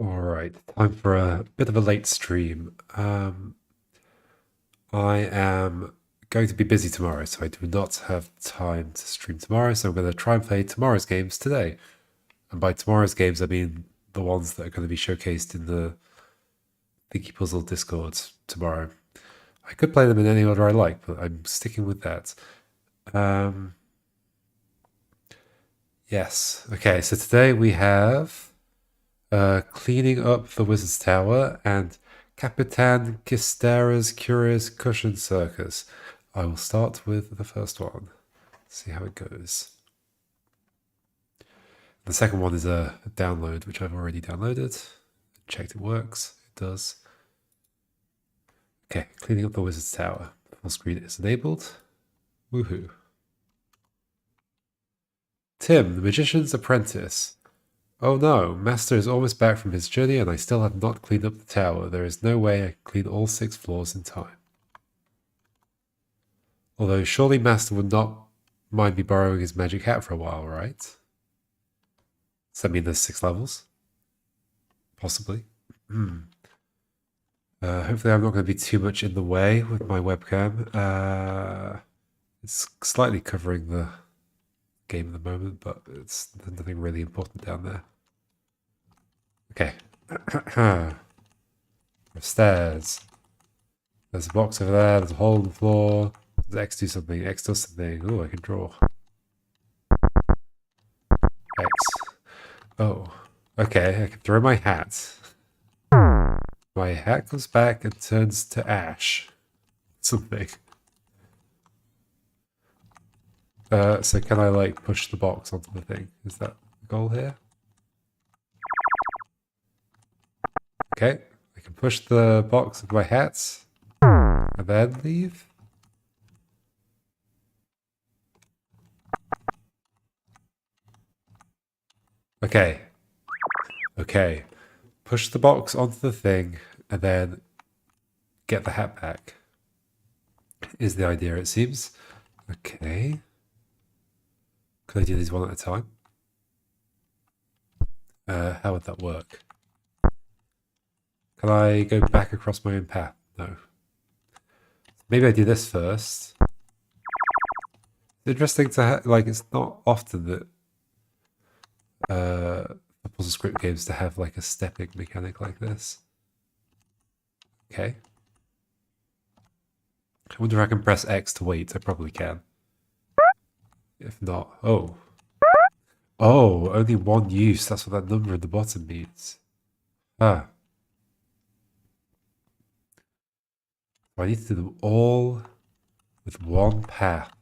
Alright, time for a bit of a late stream. I am going to be busy tomorrow, so I do not have time to stream tomorrow, so I'm going to try and play tomorrow's games today. And by tomorrow's games, I mean the ones that are going to be showcased in the Thinky Puzzle Discord tomorrow. I could play them in any order I like, but I'm sticking with that. Yes. Okay, so today we have cleaning up the Wizard's Tower and Capitan Kistera's Curious Cushion Circus. I will start with the first one. See how it goes. The second one is a download, which I've already downloaded. Checked it works. It does. Okay, cleaning up the Wizard's Tower. Full screen is enabled. Woohoo. Tim, the Magician's Apprentice. Oh no, Master is almost back from his journey and I still have not cleaned up the tower. There is no way I can clean all 6 floors in time. Although surely Master would not mind me borrowing his magic hat for a while, right? Does that mean there's 6 levels? Possibly. Hopefully I'm not going to be too much in the way with my webcam. It's slightly covering the game at the moment, but there's nothing really important down there. Okay. Stairs. There's a box over there. There's a hole in the floor. Does X do something? X does something. Oh, I can draw. X. Oh. Okay, I can throw my hat. My hat comes back and turns to ash. Something. So can I, like, push the box onto the thing? Is that the goal here? Okay, I can push the box with my hats and then leave. Okay. Okay. Push the box onto the thing and then get the hat back. Is the idea, it seems. Okay. Could I do these one at a time? How would that work? Can I go back across my own path? No. Maybe I do this first. It's interesting to like, it's not often that the puzzle script games to have like a stepping mechanic like this. Okay. I wonder if I can press X to wait. I probably can. If not, oh. Oh, only one use. That's what that number at the bottom means. Ah. I need to do them all with one path.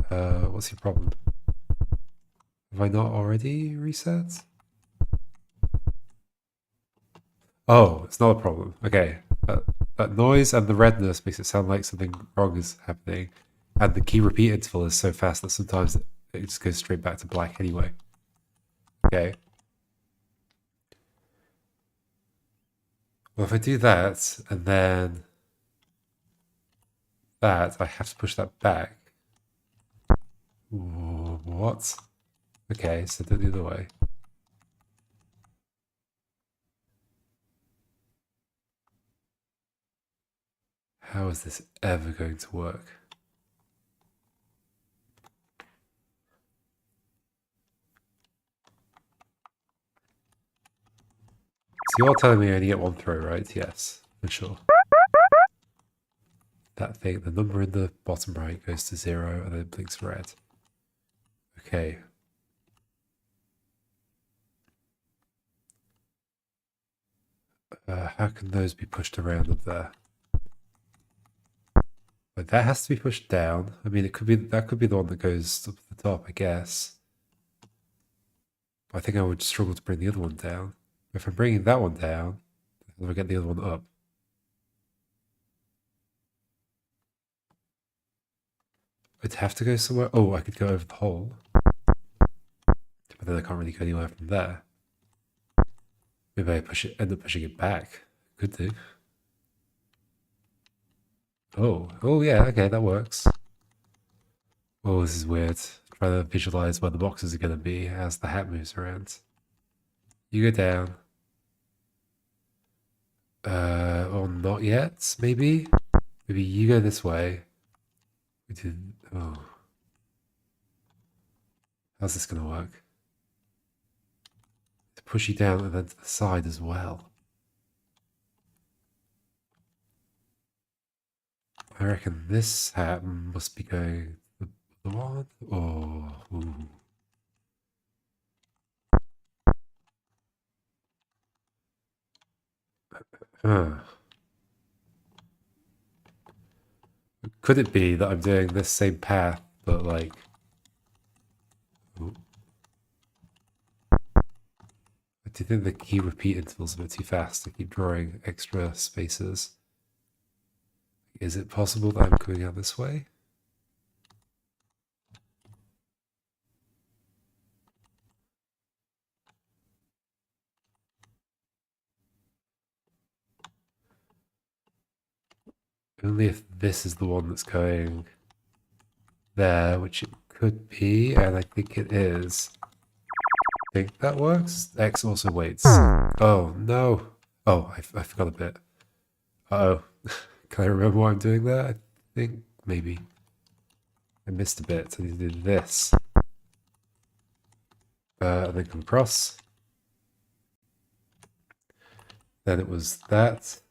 What's your problem? Have I not already reset? Oh, it's not a problem. Okay. That noise and the redness makes it sound like something wrong is happening. And the key repeat interval is so fast that sometimes it just goes straight back to black anyway. Okay. Well, if I do that, and then that, I have to push that back. Ooh, what? Okay, so do it the other way. How is this ever going to work? So you're telling me I only get one throw, right? Yes, for sure. That thing, the number in the bottom right goes to 0 and then blinks red. Okay. How can those be pushed around up there? But that has to be pushed down. I mean, that could be the one that goes up to the top, I guess. I think I would struggle to bring the other one down. If I'm bringing that one down, I'll get the other one up. I'd have to go somewhere. Oh, I could go over the hole. But then I can't really go anywhere from there. Maybe I end up pushing it back. Could do. Oh yeah, okay, that works. Oh, this is weird. Try to visualize where the boxes are going to be as the hat moves around. You go down. Or not yet, maybe? Maybe you go this way. We didn't. Oh. How's this gonna work? To push you down and then to the side as well. I reckon this hat must be going the one. Oh. Ooh. Huh. Could it be that I'm doing this same path, but like... Ooh. Do you think the key repeat intervals are a bit too fast to keep drawing extra spaces? Is it possible that I'm coming out this way? Only if this is the one that's going there, which it could be, and I think it is. I think that works. X also waits. Oh, no. Oh, I forgot a bit. Uh-oh. Can I remember what I'm doing there? I think maybe. I missed a bit. I need to do this. And then come across. Then it was that. Is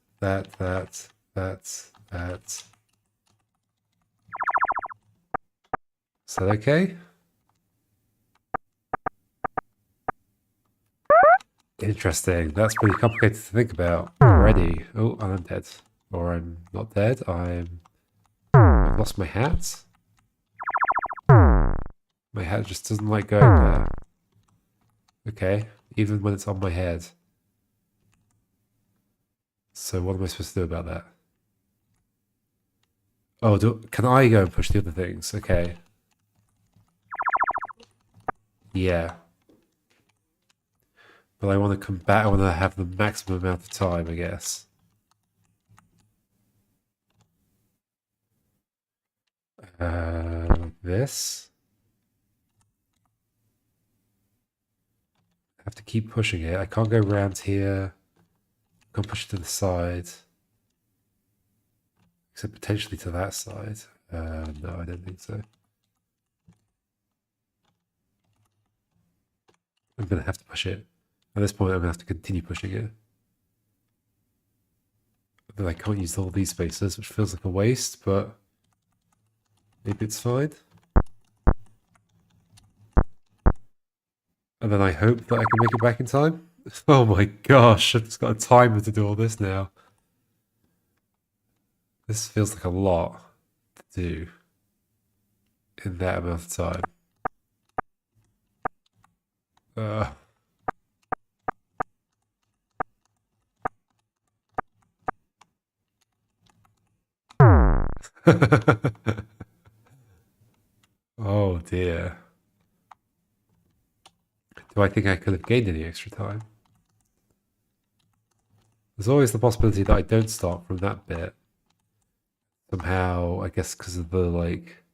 that okay? Interesting. That's pretty complicated to think about already. Oh, and I'm dead. Or I'm not dead. I've lost my hat. My hat just doesn't like going there. Okay, even when it's on my head. So what am I supposed to do about that? Oh, can I go and push the other things? Okay. Yeah. But I want to come back, I want to have the maximum amount of time, I guess. Like this. I have to keep pushing it. I can't go around here. I can't push it to the side. Except potentially to that side. No, I don't think so. I'm going to have to push it. At this point, I'm going to have to continue pushing it. Then I can't use all these spaces, which feels like a waste, but maybe it's fine. And then I hope that I can make it back in time. Oh my gosh, I've just got a timer to do all this now. This feels like a lot to do in that amount of time. Oh dear. Do I think I could have gained any extra time? There's always the possibility that I don't start from that bit. Somehow, I guess because of the, like...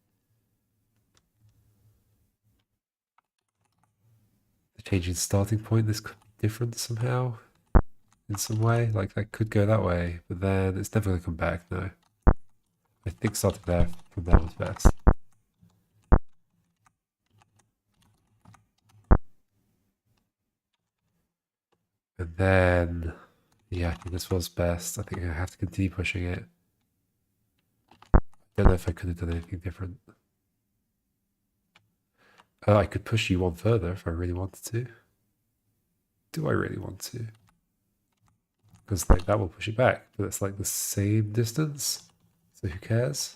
the change in starting point, this could be different somehow. In some way. Like, I could go that way, but then it's never going to come back, no. I think starting there from there was best. And then... yeah, I think this was best. I think I have to continue pushing it. I don't know if I could have done anything different. I could push you one further if I really wanted to. Do I really want to? Because like that will push it back, but it's like the same distance. So who cares?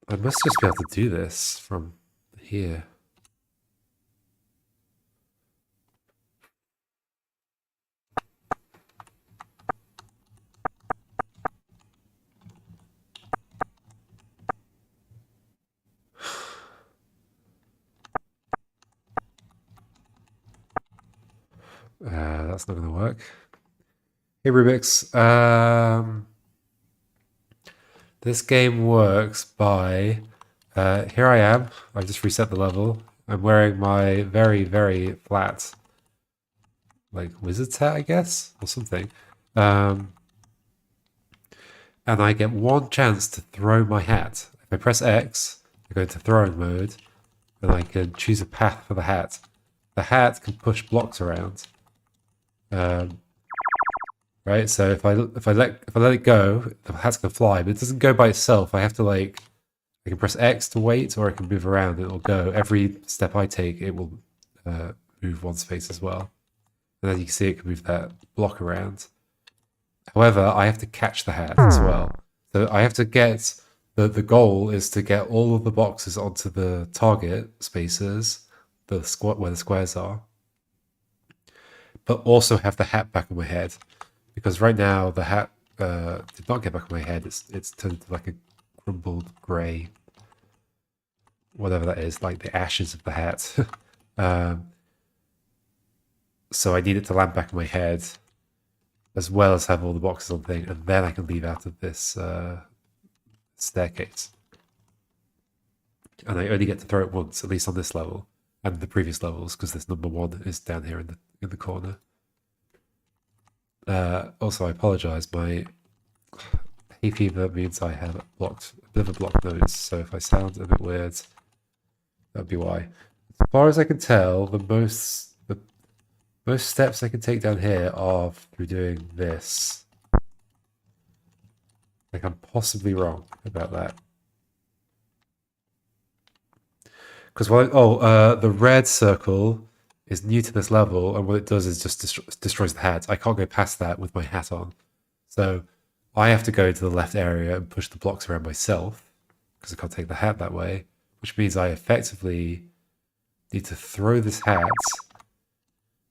I must just be able to do this from here. That's not going to work. Hey Rubik's, this game works by, here I am, I've just reset the level, I'm wearing my very, very flat, like, wizard's hat, I guess, or something. And I get one chance to throw my hat. If I press X, I go into throwing mode, and I can choose a path for the hat. The hat can push blocks around. Right, so if I let it go, the hat's gonna fly, but it doesn't go by itself. I have to like I can press X to wait, or I can move around and it'll go. Every step I take, it will move one space as well. And as you can see, it can move that block around. However, I have to catch the hat as well. So I have to get the goal is to get all of the boxes onto the target spaces, the square where the squares are, but also have the hat back on my head. Because right now the hat did not get back on my head. It's turned into like a crumbled grey, whatever that is, like the ashes of the hat. So I need it to land back on my head, as well as have all the boxes on thing, and then I can leave out of this staircase. And I only get to throw it once, at least on this level, and the previous levels, because this number 1 is down here in the corner. Also, I apologize. My hay fever means I have a bit of a blocked nose, so if I sound a bit weird, that'd be why. As far as I can tell, the most steps I can take down here are through doing this. Like, I'm possibly wrong about that. Because the red circle is new to this level, and what it does is just destroys the hat. I can't go past that with my hat on. So I have to go into the left area and push the blocks around myself, because I can't take the hat that way, which means I effectively need to throw this hat,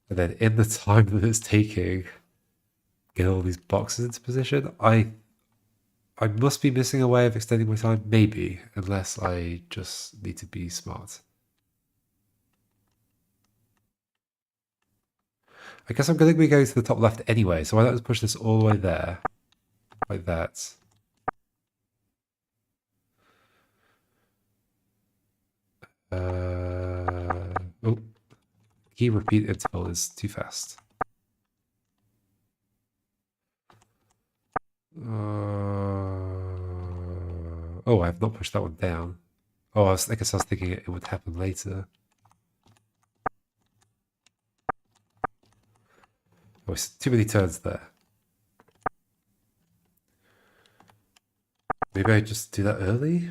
and then in the time that it's taking, get all these boxes into position. I must be missing a way of extending my time, maybe, unless I just need to be smart. I guess I'm going to be going to the top left anyway, so why don't I just push this all the way there, like that. Oh, key repeat interval is too fast. Oh, I have not pushed that one down. Oh, I guess I was thinking it would happen later. Oh, it's too many turns there. Maybe I just do that early?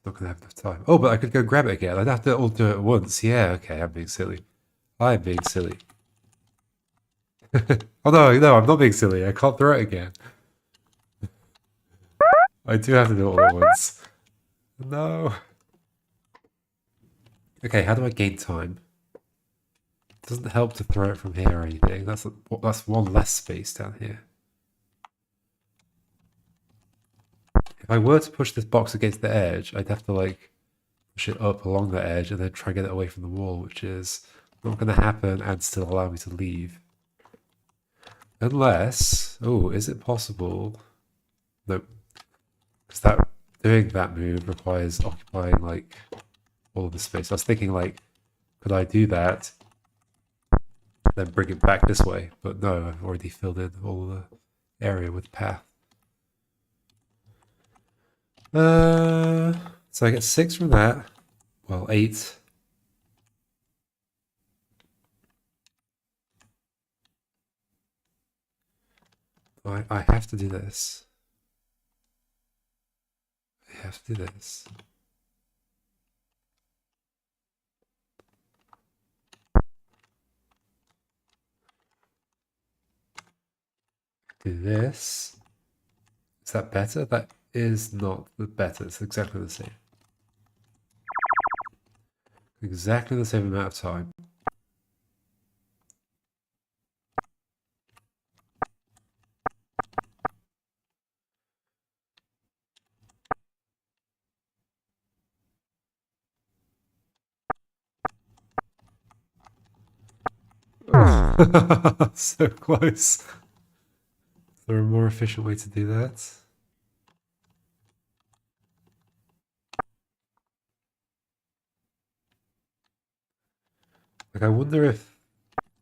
Not gonna have enough time. Oh, but I could go grab it again. I'd have to all do it at once. Yeah, okay, I'm being silly. I'm being silly. Oh no, I'm not being silly. I can't throw it again. I do have to do it all at once. No. Okay, how do I gain time? It doesn't help to throw it from here or anything. That's one less space down here. If I were to push this box against the edge, I'd have to like push it up along the edge and then try and get it away from the wall, which is not going to happen and still allow me to leave. Unless, oh, is it possible? Nope. Because doing that move requires occupying like all of the space. I was thinking like, could I do that, then bring it back this way? But no, I've already filled in all the area with path. So I get 6 from that. Well, 8. I have to do this. I have to do this. Do this. Is that better? That is not the better. It's exactly the same. Exactly the same amount of time. Ugh. So close. Is there a more efficient way to do that? Like, I wonder if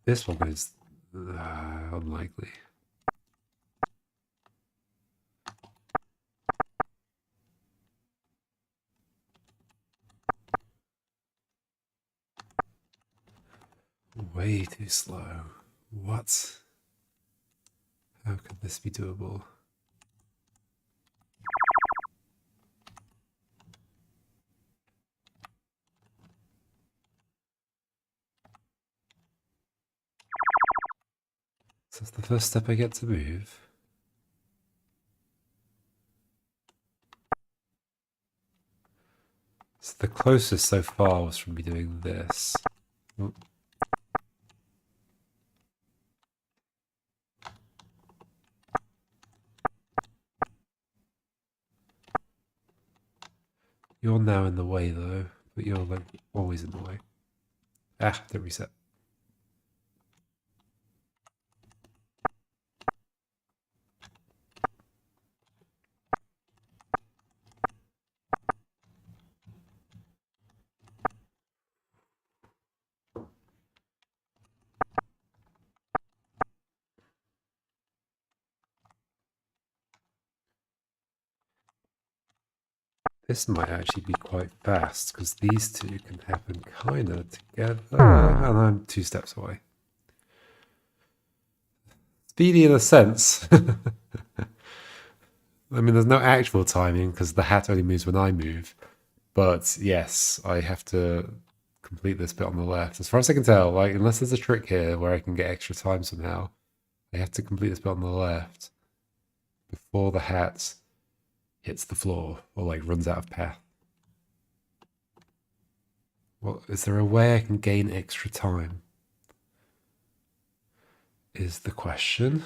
this one is unlikely. Way too slow. What? How could this be doable? So that's the first step I get to move. So the closest so far was from me doing this. Oh. You're now in the way though, but you're like always in the way. Ah, don't reset. This might actually be quite fast because these two can happen kind of together, and I'm 2 steps away. Speedy in a sense. I mean, there's no actual timing because the hat only moves when I move. But yes, I have to complete this bit on the left. As far as I can tell, like, unless there's a trick here where I can get extra time somehow, I have to complete this bit on the left before the hat hits the floor or like runs out of path. Well, is there a way I can gain extra time? Is the question.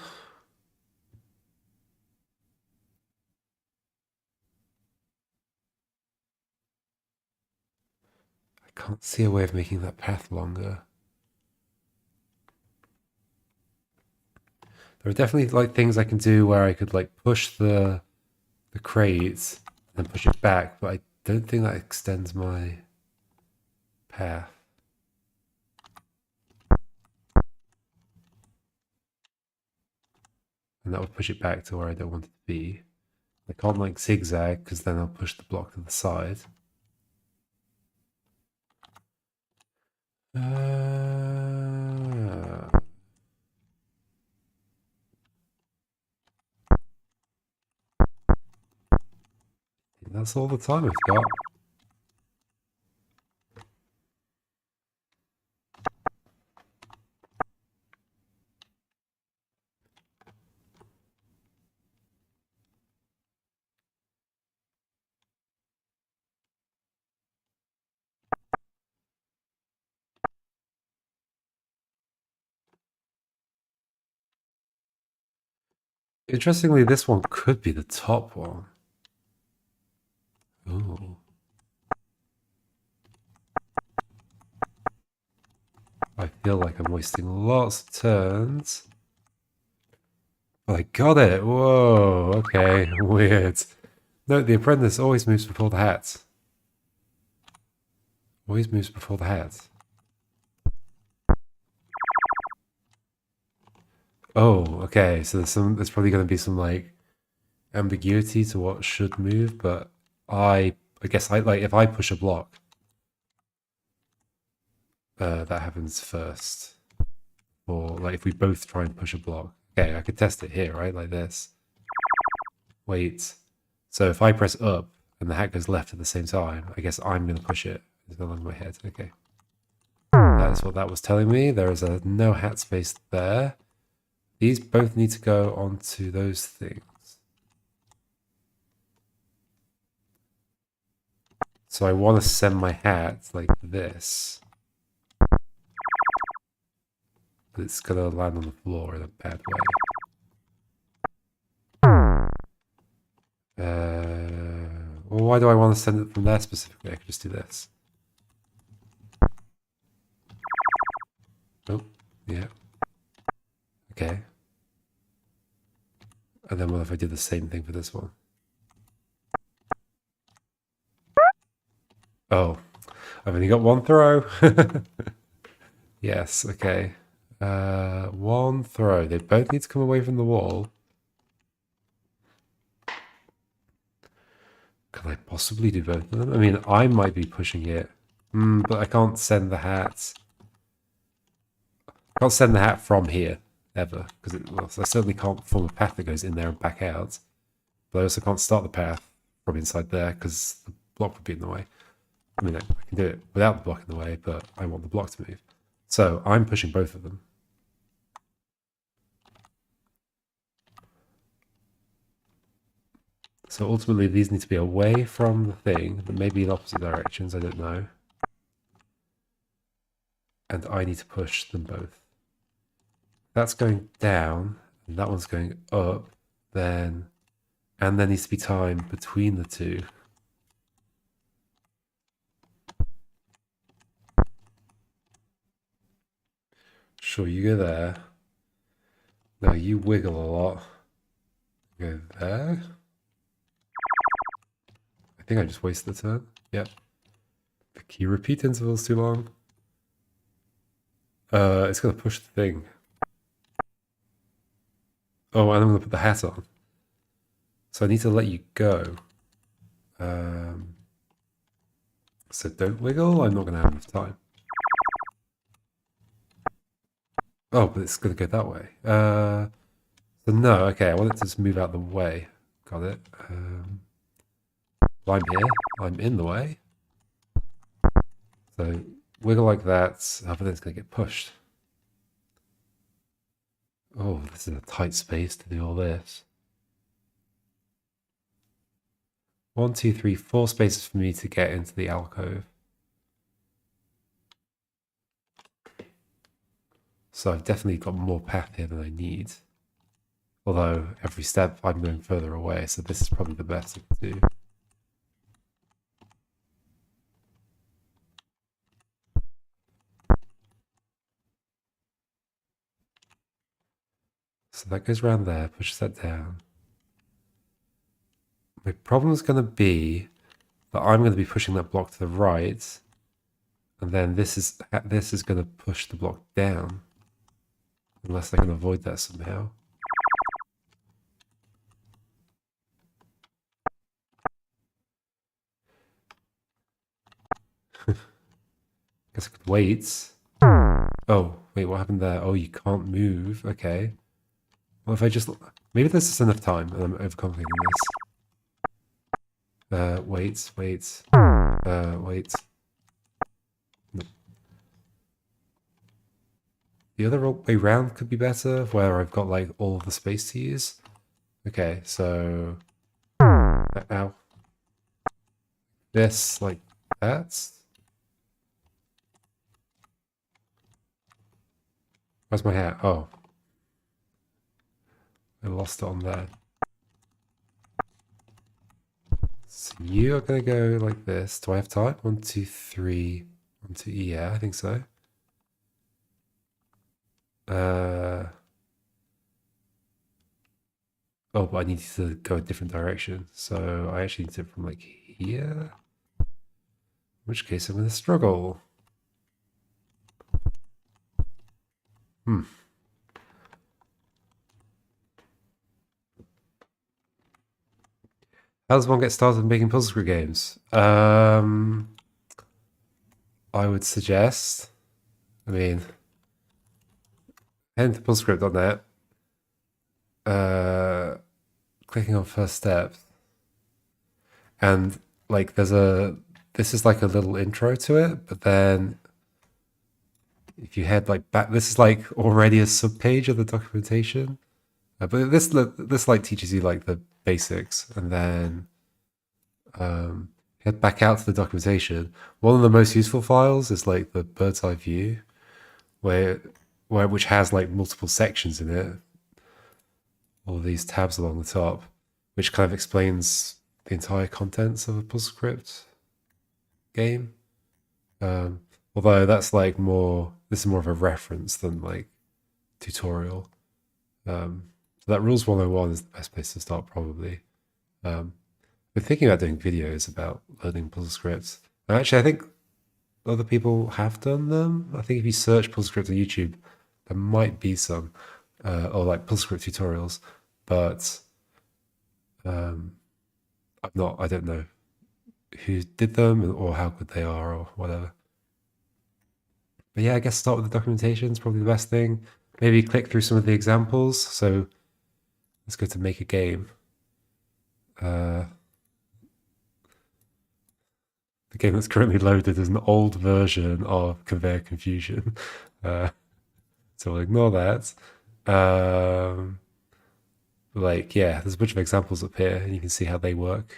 I can't see a way of making that path longer. There are definitely like things I can do where I could like push the crate and push it back, but I don't think that extends my path. And that would push it back to where I don't want it to be. I can't like zigzag because then I'll push the block to the side. That's all the time I've got. Interestingly, this one could be the top one. Ooh. I feel like I'm wasting lots of turns. But I got it. Whoa, okay, weird. Note the apprentice always moves before the hat. Always moves before the hat. Oh, okay. So there's probably going to be some like ambiguity to what should move, but I guess I like if I push a block, that happens first. Or like if we both try and push a block. Okay, I could test it here, right? Like this. Wait. So if I press up and the hat goes left at the same time, I guess I'm going to push it. It's along my head. Okay. That is what that was telling me. There is a no hat space there. These both need to go onto those things. So I want to send my hat like this. But it's going to land on the floor in a bad way. Well, why do I want to send it from there specifically? I could just do this. Oh, yeah. Okay. And then what if I did the same thing for this one? Oh, I've only got one throw. Yes, okay. One throw. They both need to come away from the wall. Can I possibly do both of them? I mean, I might be pushing it. But I can't send the hat. I can't send the hat from here, ever. Because I certainly can't form a path that goes in there and back out. But I also can't start the path from inside there because the block would be in the way. I mean, I can do it without the block in the way, but I want the block to move. So I'm pushing both of them. So ultimately, these need to be away from the thing, but maybe in opposite directions, I don't know. And I need to push them both. That's going down, and that one's going up, then... And there needs to be time between the two. Sure, you go there. No, you wiggle a lot. Go there. I think I just wasted the turn. Yep. The key repeat interval is too long. It's gonna push the thing. Oh, and I'm gonna put the hat on. So I need to let you go. So don't wiggle. I'm not gonna have enough time. Oh, but it's gonna go that way. So no. Okay, I want it to just move out the way. Got it. I'm here. I'm in the way. So wiggle like that. Oh, but then it's gonna get pushed. Oh, this is a tight space to do all this. 1, 2, 3, 4 spaces for me to get into the alcove. So I've definitely got more path here than I need. Although every step I'm going further away, so this is probably the best I can do. So that goes around there, pushes that down. My problem is going to be that I'm going to be pushing that block to the right, and then this is going to push the block down, unless I can avoid that somehow. Guess I could wait. Oh, wait, what happened there? Oh, you can't move. Okay. Well, if I just... Maybe there's just enough time and I'm overcomplicating this. Wait. Wait. No. The other way round could be better, where I've got, like, all of the space to use. Okay, so... Ow. This, like that. Where's my hat? Oh. I lost it on there. So you are going to go like this. Do I have time? 1, 2, 3. 1, 2, yeah, I think so. Oh, but I need to go a different direction. So I actually need to from like here. In which case I'm going to struggle. How does one get started making puzzle script games? I would suggest, head to puzzlescript.net, clicking on first steps, and like this is like a little intro to it, but then if you head like back, this is like already a subpage of the documentation. But this like teaches you like the basics, and then head back out to the documentation. One of the most useful files is like the bird's eye view, which has like multiple sections in it. All these tabs along the top, which kind of explains the entire contents of a puzzle script game. Although that's like this is more of a reference than like tutorial. So that Rules 101 is the best place to start, probably. Um, We're thinking about doing videos about learning puzzle scripts. And actually, I think other people have done them. I think if you search puzzle scripts on YouTube, there might be some, or like puzzle script tutorials. But um, I don't know who did them or how good they are or whatever. But yeah, I guess start with the documentation is probably the best thing. Maybe click through some of the examples. So let's go to make a game. Uh, the game that's currently loaded is an old version of Conveyor Confusion. Uh, so we'll ignore that. Like, yeah, there's a bunch of examples up here, and you can see how they work.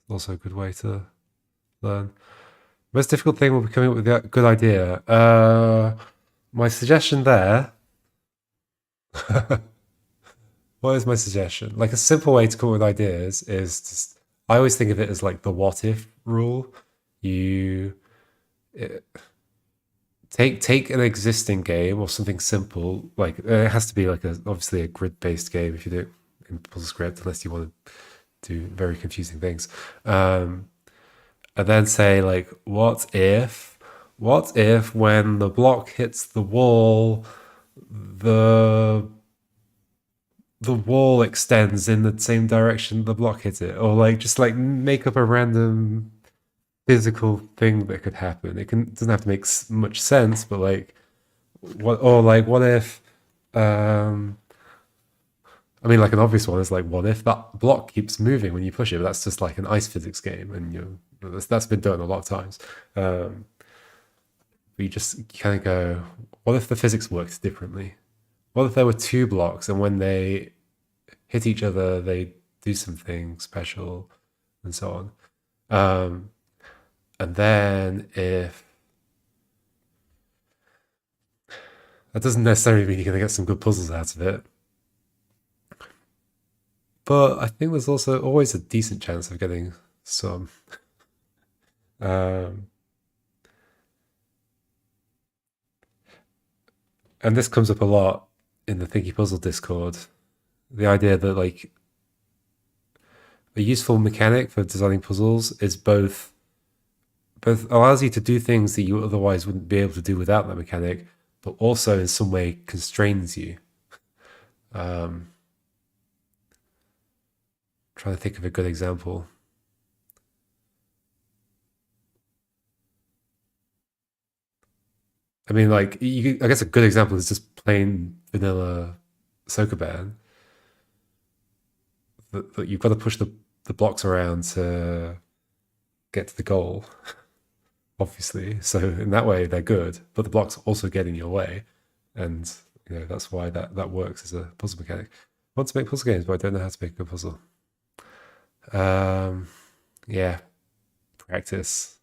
Also a good way to learn. Most difficult thing will be coming up with a good idea. My suggestion there. What is my suggestion? Like a simple way to come up with ideas is just, I always think of it as like the what if rule. You take an existing game or something simple, like it has to be like obviously a grid based game if you do it in puzzle script, unless you want to do very confusing things. And then say like, what if when the block hits the wall, the the wall extends in the same direction the block hit it, or like just like make up a random physical thing that could happen. Doesn't have to make much sense, but like what if um I mean, like an obvious one is like, what if that block keeps moving when you push it? But that's just like an ice physics game, and that's been done a lot of times. But you just kind of go, what if the physics worked differently? What if there were two blocks, and when they hit each other, they do something special, and so on. And then if that doesn't necessarily mean you're going to get some good puzzles out of it, but I think there's also always a decent chance of getting some. Um, and this comes up a lot in the Thinky Puzzle Discord. The idea that like a useful mechanic for designing puzzles is both allows you to do things that you otherwise wouldn't be able to do without that mechanic, but also in some way constrains you. Trying to think of a good example. I mean, like, I guess a good example is just plain vanilla Sokoban. That you've got to push the blocks around to get to the goal, obviously. So in that way, they're good, but the blocks also get in your way, and that's why that works as a puzzle mechanic. I want to make puzzle games, but I don't know how to make a good puzzle. Yeah, practice.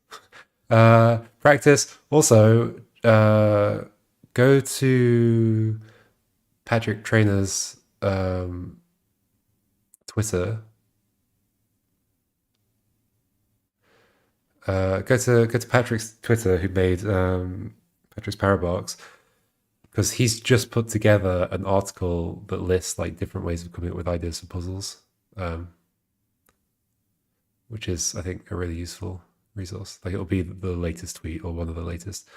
Practice. Also, go to Patrick Trainer's Twitter. Go to Patrick's Twitter, who made Patrick's Parabox, because he's just put together an article that lists like different ways of coming up with ideas for puzzles, which is I think a really useful resource. Like it'll be the latest tweet or one of the latest.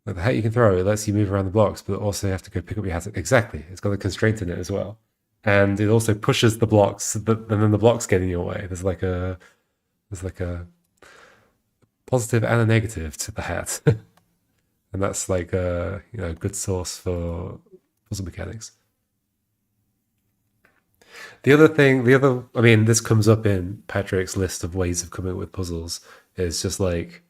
Like the hat you can throw, it lets you move around the blocks, but also you have to go pick up your hat. Exactly, it's got a constraint in it as well, and it also pushes the blocks, and then the blocks get in your way. There's like a positive and a negative to the hat, and that's like a good source for puzzle mechanics. I mean, this comes up in Patrick's list of ways of coming up with puzzles. Is just like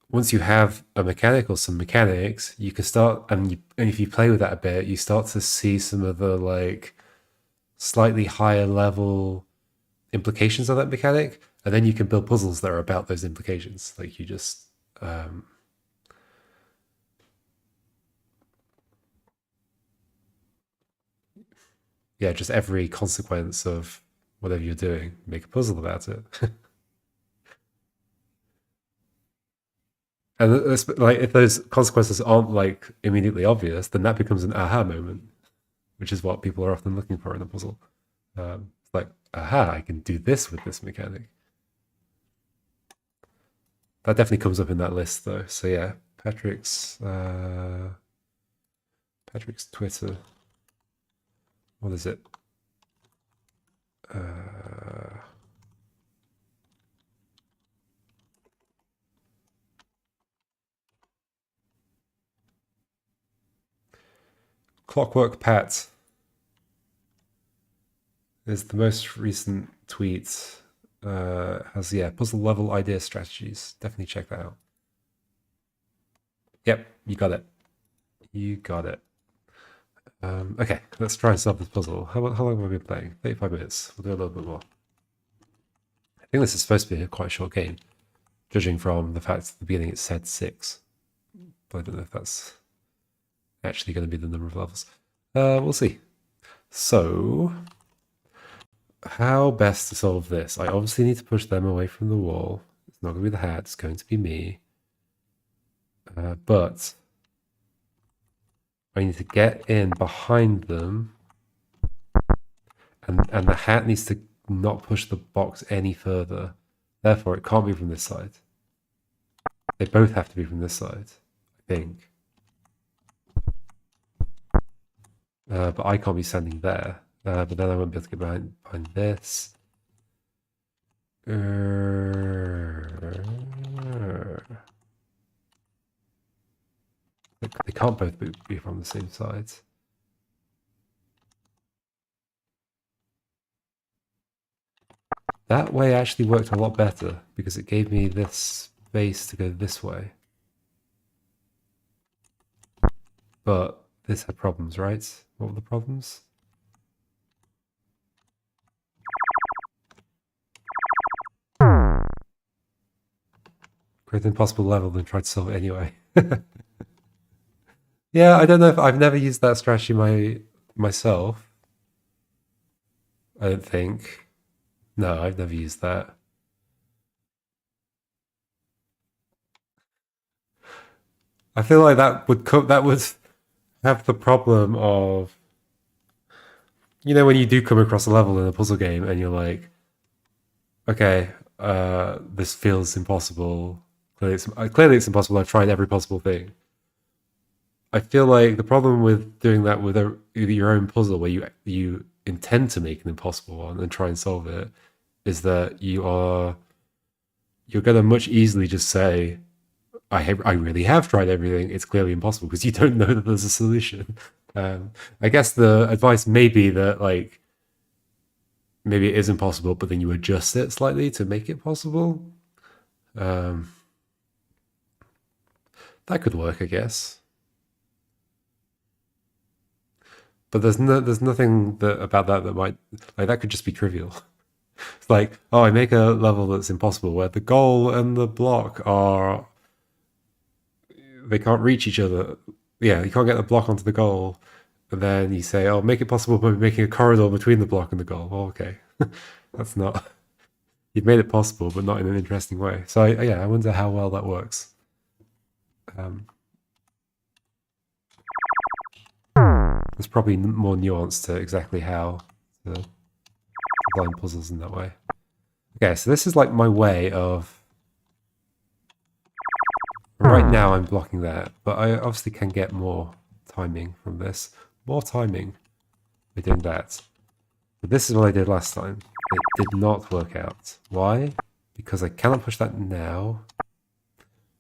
once you have a mechanic or some mechanics, you can start, and if you play with that a bit, you start to see some of the like slightly higher level implications of that mechanic, and then you can build puzzles that are about those implications. Like you just yeah, just every consequence of whatever you're doing, make a puzzle about it. And like if those consequences aren't like immediately obvious, then that becomes an aha moment, which is what people are often looking for in a puzzle. It's like, aha, I can do this with this mechanic. That definitely comes up in that list though. So yeah, Patrick's Twitter. What is it? Clockwork Pat is the most recent tweet. Has puzzle level idea strategies. Definitely check that out. Yep, you got it. You got it. Okay, let's try and solve this puzzle. How long have we been playing? 35 minutes. We'll do a little bit more. I think this is supposed to be a quite short game, judging from the fact at the beginning it said 6. But I don't know if that's actually going to be the number of levels. We'll see. So, how best to solve this? I obviously need to push them away from the wall. It's not going to be the hat, it's going to be me. But I need to get in behind them, and the hat needs to not push the box any further. Therefore, it can't be from this side. They both have to be from this side, I think. But I can't be standing there. But then I won't be able to get behind this. They can't both be from the same side. That way actually worked a lot better because it gave me this space to go this way. But this had problems, right? What were the problems? Create an impossible level, then try to solve it anyway. Yeah, I don't know if I've never used that strategy myself. I don't think. No, I've never used that. I feel like that would have the problem of, when you do come across a level in a puzzle game and you're like, okay, this feels impossible. Clearly it's impossible. I've tried every possible thing. I feel like the problem with doing that with your own puzzle, where you intend to make an impossible one and try and solve it, is that you're going to much easily just say, I really have tried everything. It's clearly impossible, because you don't know that there's a solution. I guess the advice may be that maybe it is impossible, but then you adjust it slightly to make it possible. That could work, I guess. But there's nothing about that might, like, that could just be trivial. It's like, oh, I make a level that's impossible where the goal and the block they can't reach each other. Yeah, you can't get the block onto the goal. And then you say, oh, make it possible by making a corridor between the block and the goal. Well, okay. That's not... You've made it possible, but not in an interesting way. So, I wonder how well that works. There's probably more nuance to exactly how to design puzzles in that way. Okay, so this is like my way of... Right now I'm blocking that, but I obviously can get more timing from this. More timing by doing that. But this is what I did last time. It did not work out. Why? Because I cannot push that now.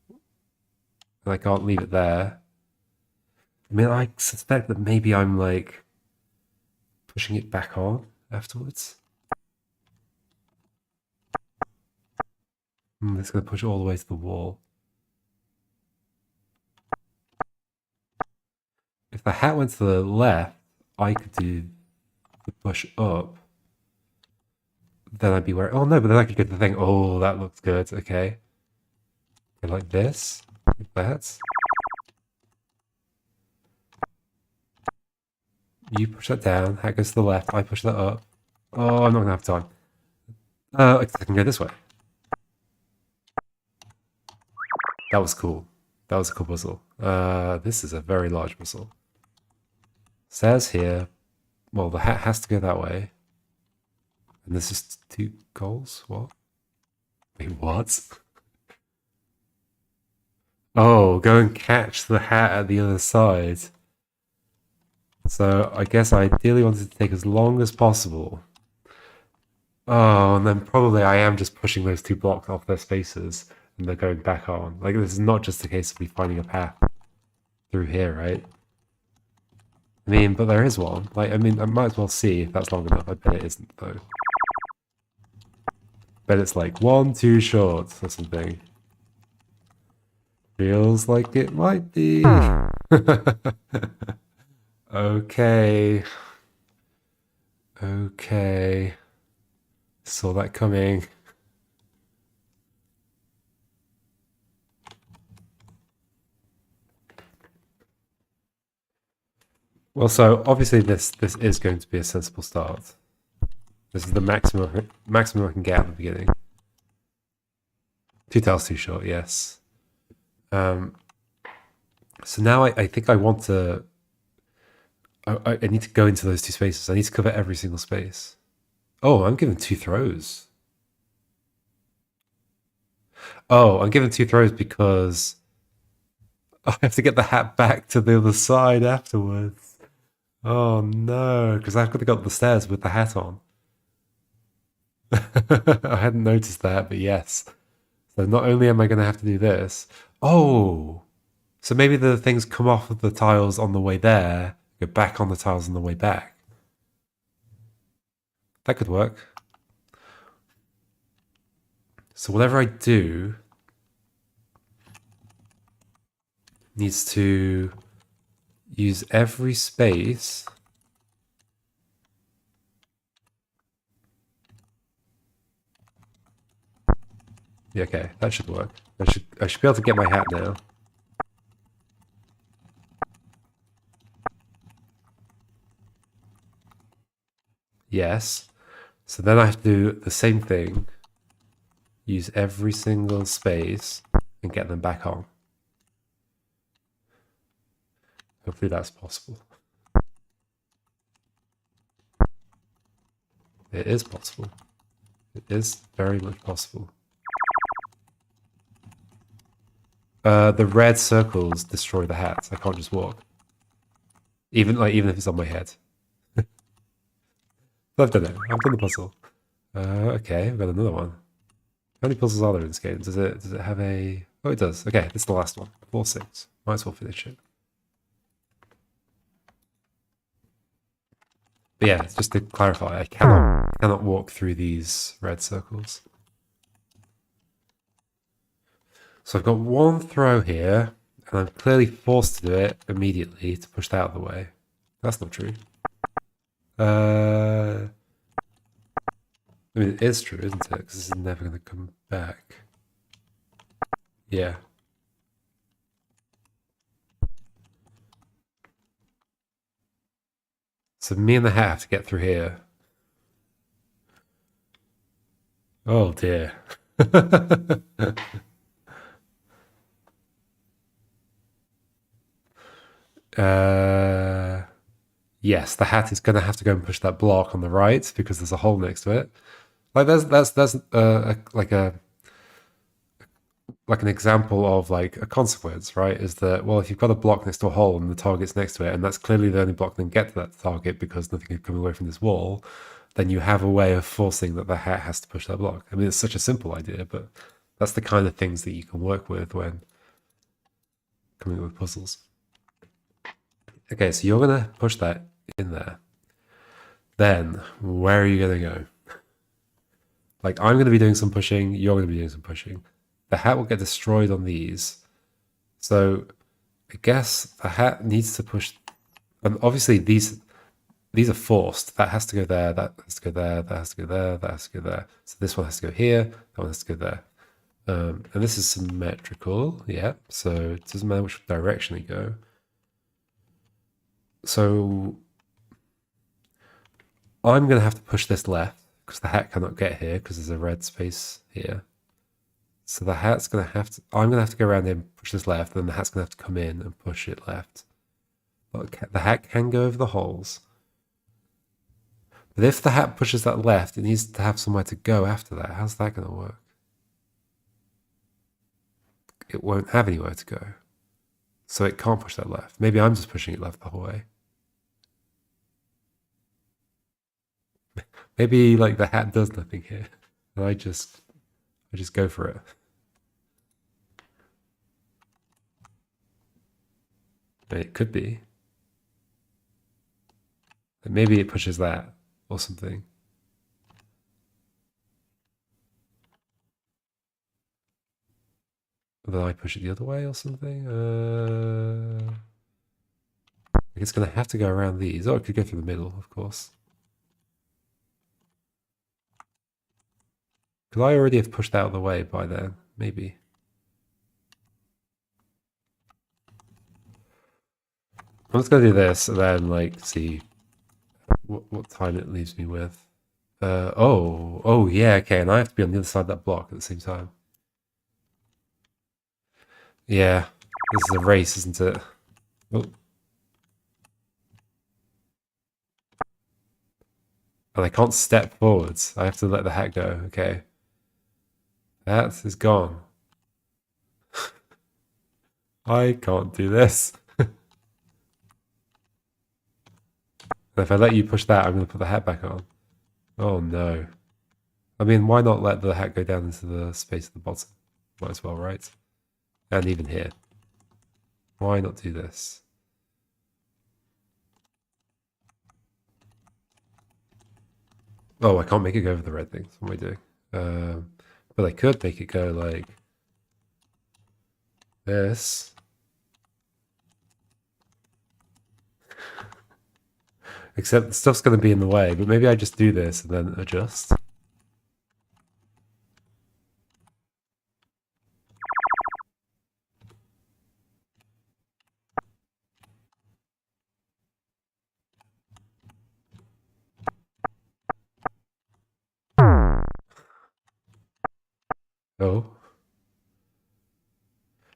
And I can't leave it there. I mean, I suspect that maybe I'm like pushing it back on afterwards. It's going to push all the way to the wall. If the hat went to the left, I could do the push up. Then I'd be where... Oh no, but then I could get the thing. Oh, that looks good. Okay. Like this. Like that. You push that down. Hat goes to the left. I push that up. Oh, I'm not going to have time. I can go this way. That was cool. That was a cool puzzle. This is a very large puzzle. Says here, well, the hat has to go that way. And this is 2 goals? What? Wait, what? Oh, go and catch the hat at the other side. So I guess I ideally wanted to take as long as possible. Oh, and then probably I am just pushing those 2 blocks off their spaces and they're going back on. Like, this is not just a case of me finding a path through here, right? I mean, but there is one. Like, I mean, I might as well see if that's long enough. I bet it isn't, though. Bet it's like 1 too short or something. Feels like it might be. Okay. Okay. Saw that coming. Well, so obviously this is going to be a sensible start. This is the maximum I can get at the beginning. 2 tiles too short, yes. So now I think I want to. I need to go into those 2 spaces. I need to cover every single space. Oh, I'm given 2 throws. Oh, I'm given 2 throws because I have to get the hat back to the other side afterwards. Oh no, because I've got to go up the stairs with the hat on. I hadn't noticed that, but yes. So not only am I going to have to do this. Oh, so maybe the things come off of the tiles on the way there, go back on the tiles on the way back. That could work. So whatever I do needs to use every space. Yeah, okay, that should work. I should be able to get my hat now. Yes. So then I have to do the same thing. Use every single space and get them back on. Hopefully that's possible. It is possible. It is very much possible. The red circles destroy the hats. I can't just walk. Even if it's on my head. I've done it. I've done the puzzle. Okay, I've got another one. How many puzzles are there in this game? Does it have a... Oh, it does. Okay, this is the last one. 4-6. Might as well finish it. But yeah, just to clarify, I cannot walk through these red circles. So I've got 1 throw here, and I'm clearly forced to do it immediately to push that out of the way. That's not true. I mean, it is true, isn't it? Because this is never going to come back. Yeah. So me and the hat have to get through here. Oh dear. Yes, the hat is going to have to go and push that block on the right because there's a hole next to it. Like that's like an example of like a consequence, right? Is that, well, if you've got a block next to a hole and the target's next to it, and that's clearly the only block that can get to that target because nothing can come away from this wall, then you have a way of forcing that the hat has to push that block. I mean, it's such a simple idea, but that's the kind of things that you can work with when coming up with puzzles. Okay, so you're going to push that in there. Then, where are you going to go? Like, I'm going to be doing some pushing, you're going to be doing some pushing. The hat will get destroyed on these. So, I guess the hat needs to push... And obviously, these are forced. That has to go there, that has to go there, that has to go there, that has to go there. So this one has to go here, that one has to go there. And this is symmetrical, yeah. So it doesn't matter which direction they go. So I'm going to have to push this left because the hat cannot get here because there's a red space here. So the hat's gonna have to. I'm gonna have to go around here and push this left, then the hat's gonna have to come in and push it left. But the hat can go over the holes. But if the hat pushes that left, it needs to have somewhere to go after that. How's that gonna work? It won't have anywhere to go. So it can't push that left. Maybe I'm just pushing it left the whole way. Maybe like the hat does nothing here. And I just go for it. It could be. Maybe it pushes that or something. Or then I push it the other way or something. It's going to have to go around these. Oh, it could go through the middle, of course. Could I already have pushed out of the way by then? Maybe. I'm just going to do this and then, like, see what time it leaves me with. Oh, yeah, okay, and I have to be on the other side of that block at the same time. Yeah, this is a race, isn't it? Oh. And I can't step forwards. I have to let the hat go, okay. That is gone. I can't do this. And if I let you push that, I'm going to put the hat back on. Oh no. I mean, why not let the hat go down into the space at the bottom? Might as well, right? And even here. Why not do this? Oh, I can't make it go over the red things. What am I doing? But I could make it go like this. Except the stuff's going to be in the way, but maybe I just do this and then adjust. Oh.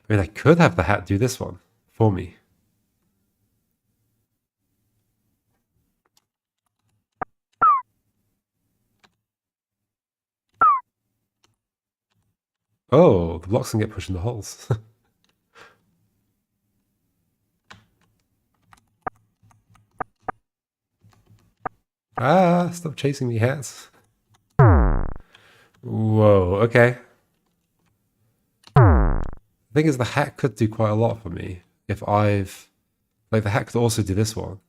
I mean, I could have the hat do this one for me. Oh, the blocks can get pushed in the holes. Ah, stop chasing me, hats. Whoa, okay. The thing is, the hat could do quite a lot for me if I've... Like, the hat could also do this one.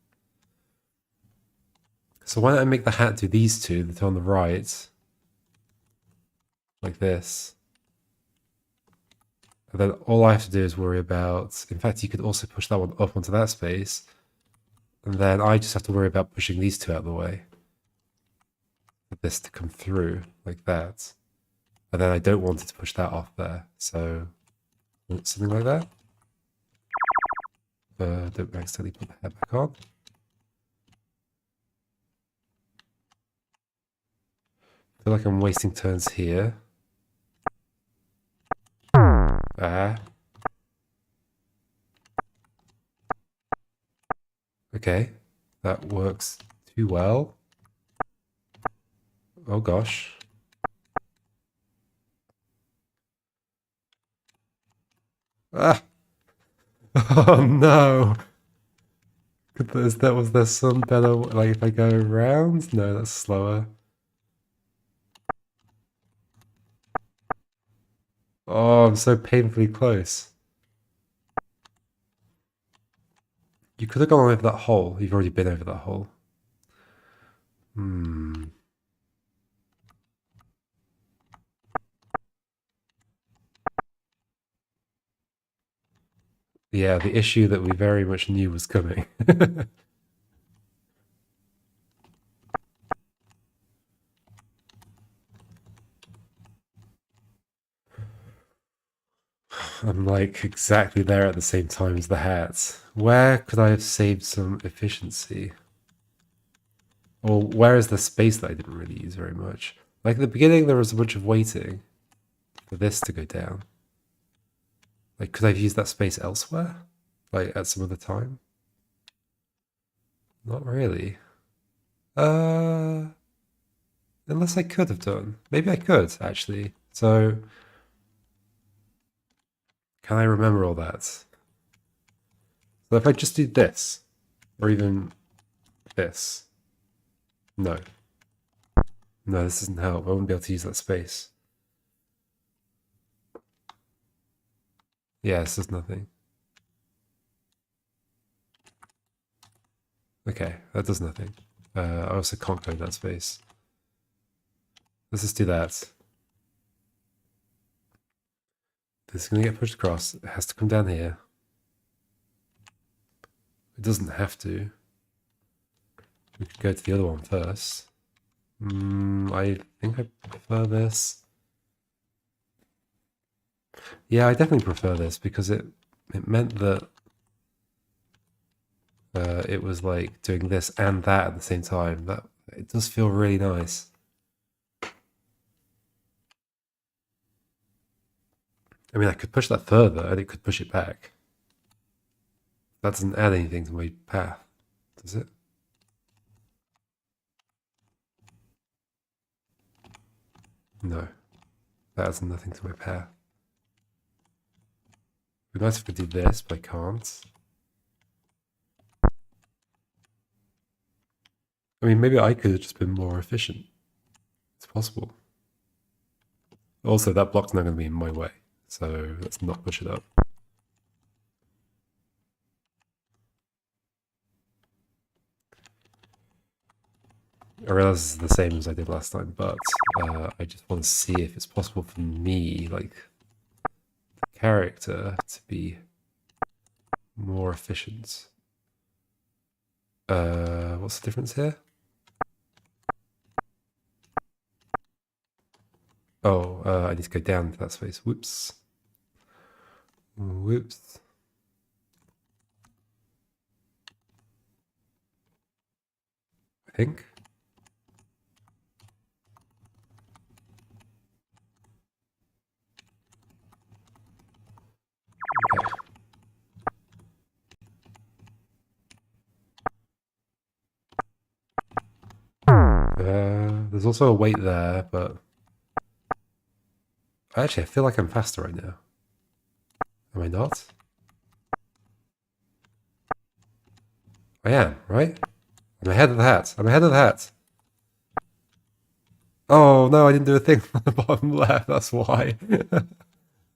So why don't I make the hat do these two, the two on the right, like this. And then all I have to do is worry about... In fact, you could also push that one up onto that space. And then I just have to worry about pushing these two out of the way. For this to come through, like that. And then I don't want it to push that off there. So, something like that. Don't accidentally put the hat back on. I feel like I'm wasting turns here. Ah. Okay, that works too well. Oh gosh. Ah! Oh no! Was there some better, like if I go around? No, that's slower. Oh, I'm so painfully close. You could have gone over that hole. You've already been over that hole. Yeah, the issue that we very much knew was coming. I'm like exactly there at the same time as the hat. Where could I have saved some efficiency? Or where is the space that I didn't really use very much? Like at the beginning, there was a bunch of waiting for this to go down. Like, could I have used that space elsewhere? Like, at some other time? Not really. Unless I could have done. Maybe I could, actually. So, can I remember all that? So if I just do this, or even this. No. No, this doesn't help. I won't be able to use that space. Yeah, this does nothing. Okay, that does nothing. I also can't go in that space. Let's just do that. This is going to get pushed across. It has to come down here. It doesn't have to. We could go to the other one first. I think I prefer this. Yeah, I definitely prefer this because it meant that it was like doing this and that at the same time. That it does feel really nice. I mean, I could push that further and it could push it back. That doesn't add anything to my path, does it? No, that adds nothing to my path. It'd be nice if I could do this, but I can't. I mean, maybe I could have just been more efficient. It's possible. Also, that block's not going to be in my way, so let's not push it up. I realize this is the same as I did last time, but I just want to see if it's possible for me, like, the character to be more efficient. What's the difference here? Oh, I need to go down to that space. Whoops. Whoops. I think. There's also a weight there, but actually I feel like I'm faster right now. Am I not? I am, right? I'm ahead of the hat. I'm ahead of the hat. Oh no, I didn't do a thing on the bottom left, that's why.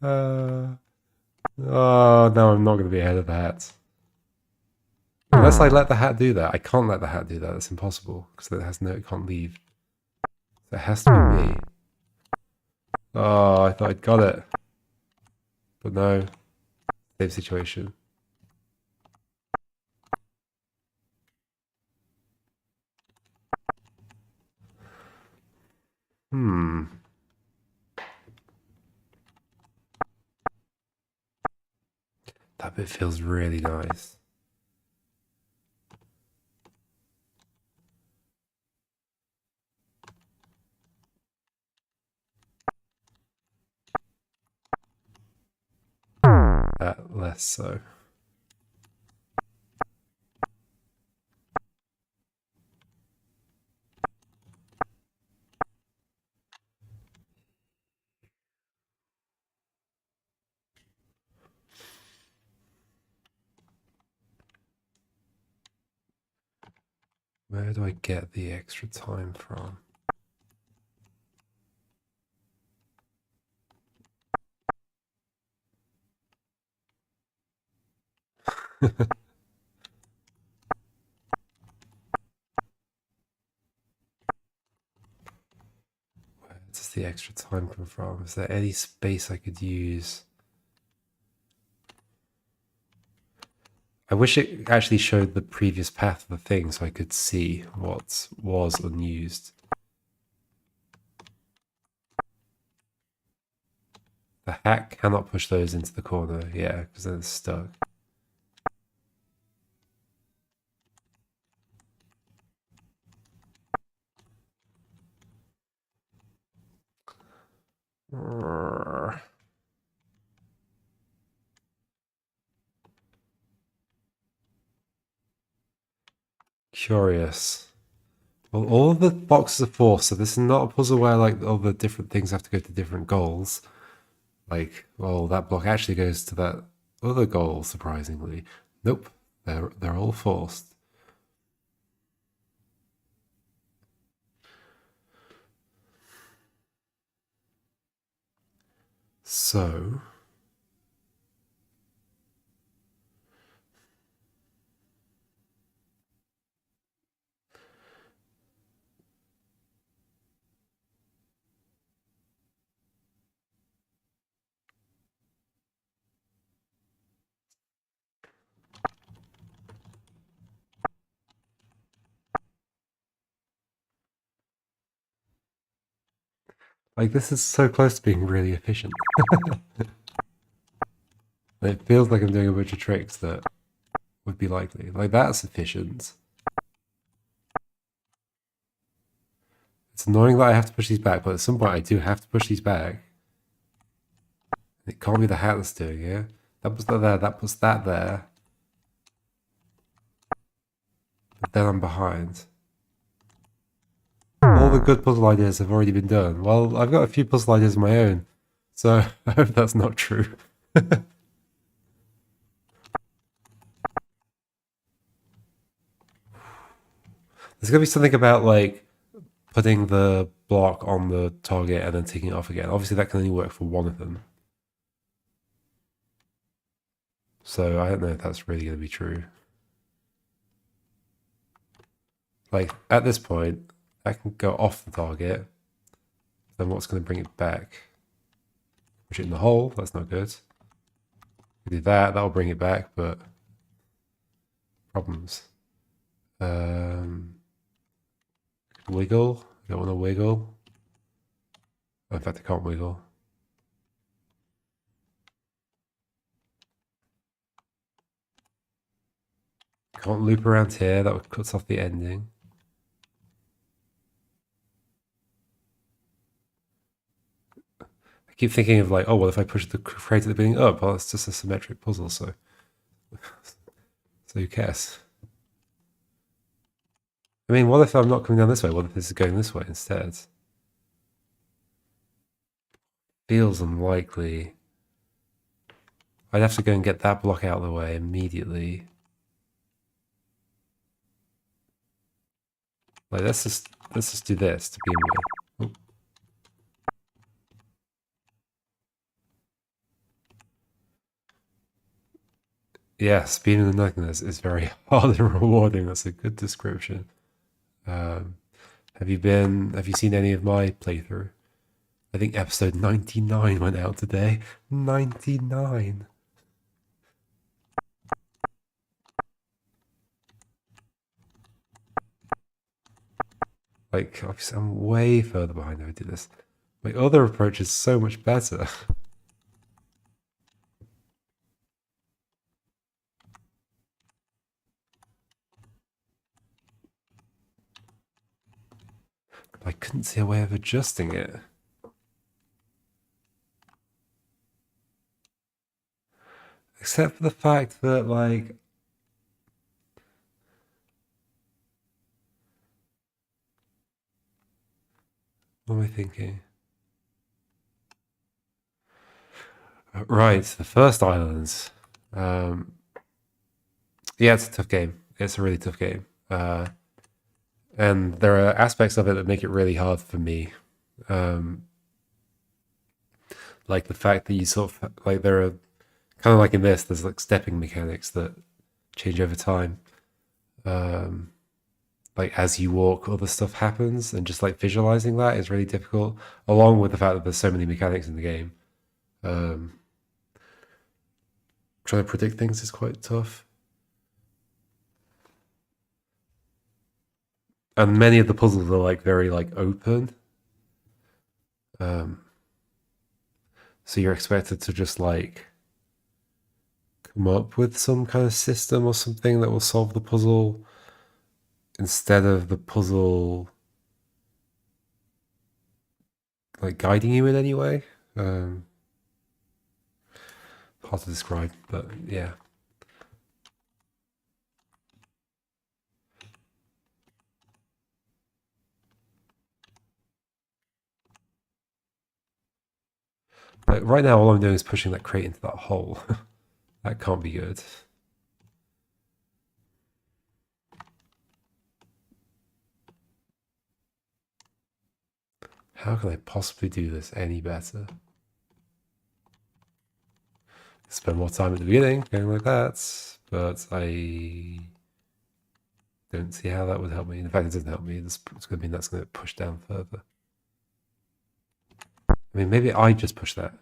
Oh, no, I'm not going to be ahead of the hat. Unless I let the hat do that. I can't let the hat do that. That's impossible because it can't leave. So it has to be me. Oh, I thought I'd got it. But no. Same situation. That bit feels really nice. Less so. Where do I get the extra time from? Where does the extra time come from? Is there any space I could use? I wish it actually showed the previous path of the thing so I could see what was unused. The hat cannot push those into the corner, yeah, because then it's stuck. Curious. Well, all of the boxes are 4, so this is not a puzzle where like all the different things have to go to different goals. Like, well, that block actually goes to that other goal, surprisingly. Nope, they're all forced. So, like, this is so close to being really efficient. It feels like I'm doing a bunch of tricks that would be likely. Like, that's efficient. It's annoying that I have to push these back, but at some point I do have to push these back. It can't be the hat that's doing it. That puts that there, that puts that there. But then I'm behind. All the good puzzle ideas have already been done. Well, I've got a few puzzle ideas of my own, so I hope that's not true. There's gonna be something about like putting the block on the target and then taking it off again. Obviously that can only work for one of them. So I don't know if that's really gonna be true. Like at this point, I can go off the target. Then what's gonna bring it back? Push it in the hole, that's not good. We do that, that'll bring it back, but problems. Wiggle. I don't want to wiggle. Oh, in fact, I can't wiggle. Can't loop around here. That would cut off the ending. I keep thinking of like, oh, well, if I push the crate at the beginning up, well, it's just a symmetric puzzle, so who cares? I mean, what if I'm not coming down this way? What if this is going this way instead? Feels unlikely. I'd have to go and get that block out of the way immediately. Like, let's just do this to begin with. Oh. Yeah, speed and nothingness is very hard and rewarding. That's a good description. Have you seen any of my playthrough? I think episode 99 went out today. 99. Like, obviously I'm way further behind if I do this. My other approach is so much better. I couldn't see a way of adjusting it. Except for the fact that, like, what am I thinking? Right, the first islands. Yeah, it's a tough game. It's a really tough game. And there are aspects of it that make it really hard for me. Like the fact that you sort of, like, there are kind of like in this, there's like stepping mechanics that change over time. Like as you walk, other stuff happens, and just like visualizing that is really difficult, along with the fact that there's so many mechanics in the game. Trying to predict things is quite tough. And many of the puzzles are like very like open. So you're expected to just like come up with some kind of system or something that will solve the puzzle instead of the puzzle like guiding you in any way. Hard to describe, but yeah. Like right now, all I'm doing is pushing that crate into that hole. That can't be good. How can I possibly do this any better? Spend more time at the beginning going like that, but I don't see how that would help me. In fact, it doesn't help me. It's going to mean that's going to push down further. I mean, maybe I just push that.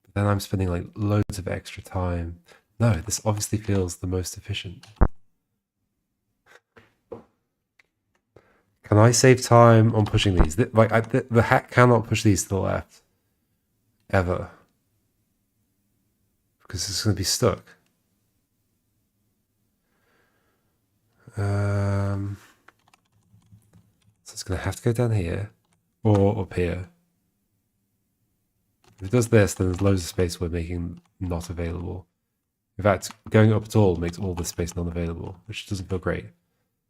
But then I'm spending like loads of extra time. No, this obviously feels the most efficient. Can I save time on pushing these? Like, the hack cannot push these to the left. Ever. Because it's going to be stuck. So it's going to have to go down here. Or up here. If it does this, then there's loads of space we're making not available. In fact, going up at all makes all this space non-available, which doesn't feel great.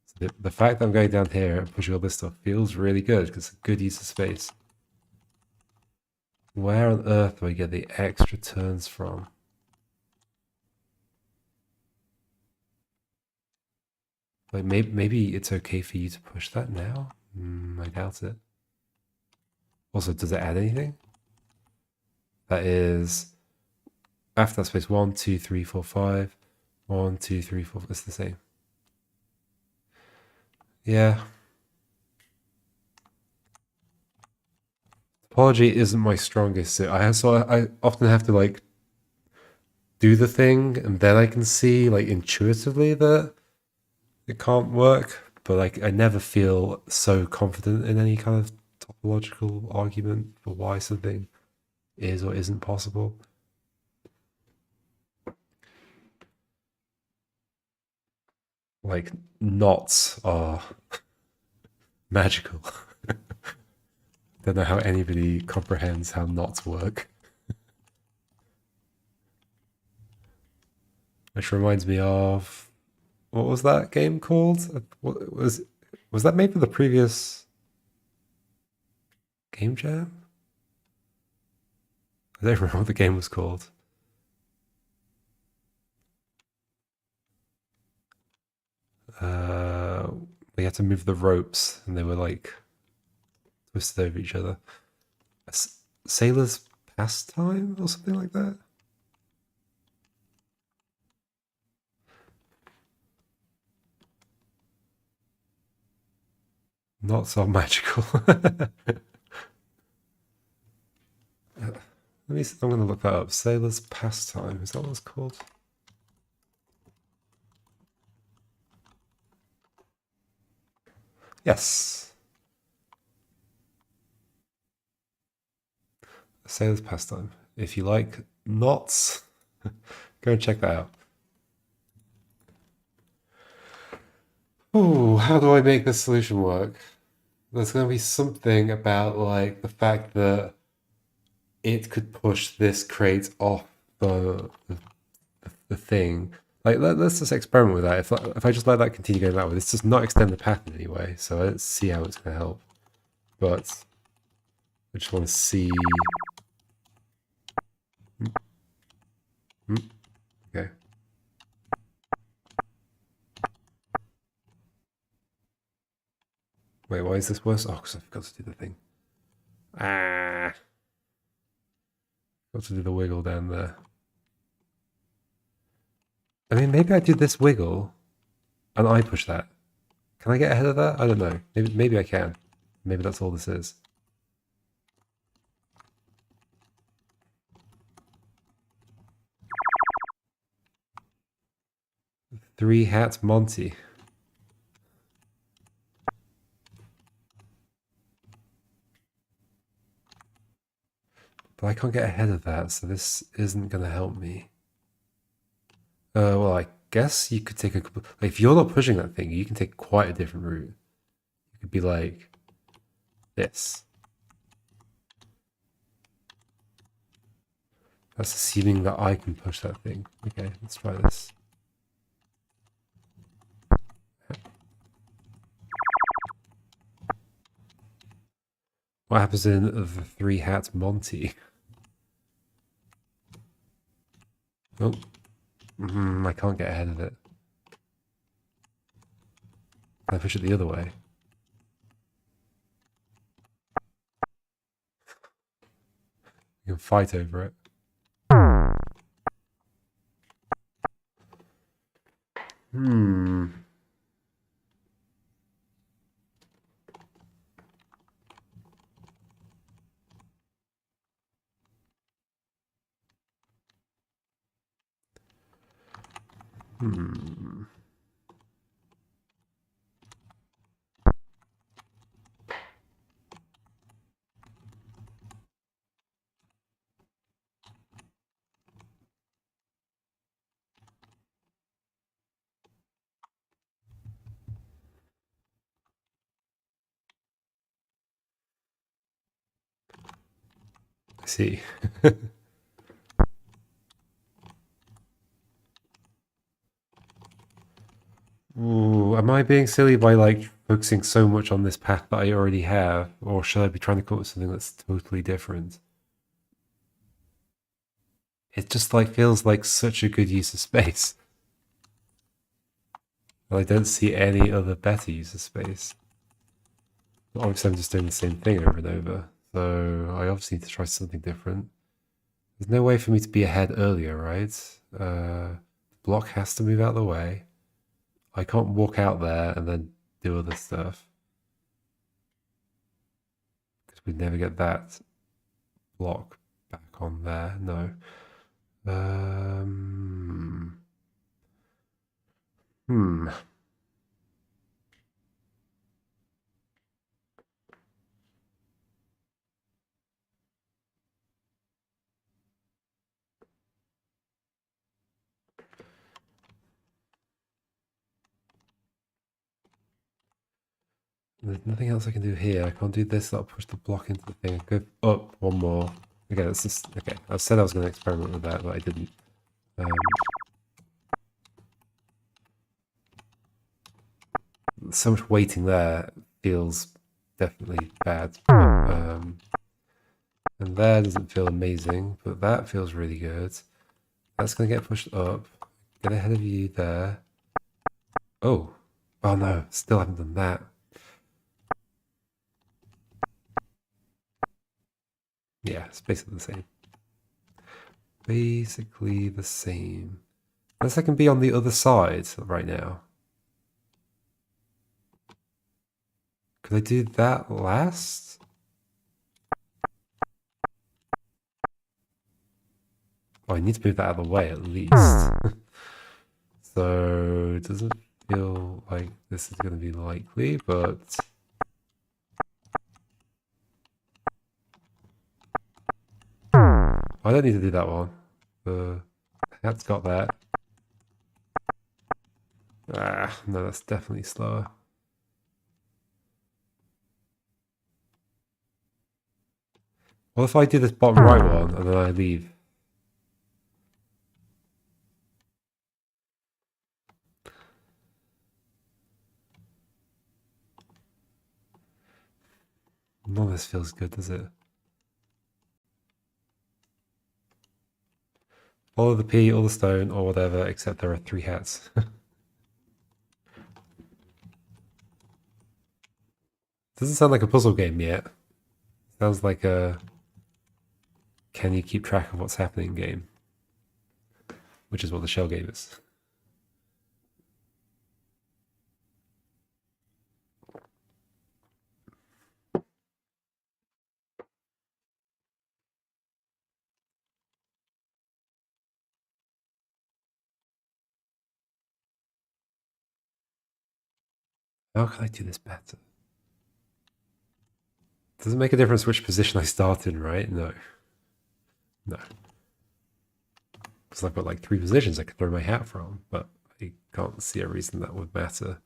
So the fact that I'm going down here and pushing all this stuff feels really good, because it's a good use of space. Where on earth do I get the extra turns from? Like, maybe it's okay for you to push that now? I doubt it. Also, does it add anything? That is, after that space, 1, 2, 3, 4, 5. 1, 2, 3, 4. It's the same. Yeah. Topology isn't my strongest suit. I often have to like do the thing, and then I can see like intuitively that it can't work. But like I never feel so confident in any kind of topological argument for why something is or isn't possible. Like knots are magical. Don't know how anybody comprehends how knots work. Which reminds me of, what was that game called? What was that made for the previous Game Jam? I don't remember what the game was called. We had to move the ropes, and they were like twisted over each other. Sailor's Pastime or something like that. Not so magical. I'm going to look that up. Sailor's Pastime. Is that what it's called? Yes. Sailor's Pastime. If you like knots, go and check that out. Ooh, how do I make this solution work? There's going to be something about like the fact that it could push this crate off the thing. Like let's just experiment with that. If I just let that continue going that way, this does not extend the path in any way. So let's see how it's going to help. But I just want to see. Okay. Wait, why is this worse? Oh, because I forgot to do the thing. Ah. Got to do the wiggle down there. I mean, maybe I do this wiggle and I push that. Can I get ahead of that? I don't know. Maybe I can. Maybe that's all this is. Three Hat Monty. But I can't get ahead of that, so this isn't going to help me. Well, I guess you could take a couple. Like, if you're not pushing that thing, you can take quite a different route. You could be like this. That's assuming that I can push that thing. Okay, let's try this. What happens in the Three Hat Monty? Oh, I can't get ahead of it. Can I push it the other way? You can fight over it. Hmm. Hmm. I see. Ooh, am I being silly by like focusing so much on this path that I already have, or should I be trying to come up with something that's totally different? It just like feels like such a good use of space. I don't see any other better use of space. Obviously, I'm just doing the same thing over and over, so I obviously need to try something different. There's no way for me to be ahead earlier, right? The block has to move out of the way. I can't walk out there and then do other stuff because we'd never get that block back on there. No. Um, hmm. There's nothing else I can do here. I can't do this. That'll push the block into the thing. Go up one more. Okay, that's just okay. I said I was going to experiment with that, but I didn't. Um, so much waiting there feels definitely bad. And there doesn't feel amazing, but that feels really good. That's going to get pushed up. Get ahead of you there. Oh. Oh no, still haven't done that. Yeah, it's basically the same. Basically the same. Unless I can be on the other side right now. Could I do that last? Oh, I need to move that out of the way at least. So it doesn't feel like this is going to be likely, but I don't need to do that one. The hat's got that. Ah, no, that's definitely slower. What if I do this bottom right one and then I leave? None of this feels good, does it? Follow the P or the stone or whatever, except there are 3 hats. Doesn't sound like a puzzle game yet. Sounds like a can you keep track of what's happening game, which is what the shell game is. How can I do this better? Does it make a difference which position I start in, right? No. No. Because I've got like 3 positions I could throw my hat from, but I can't see a reason that would matter.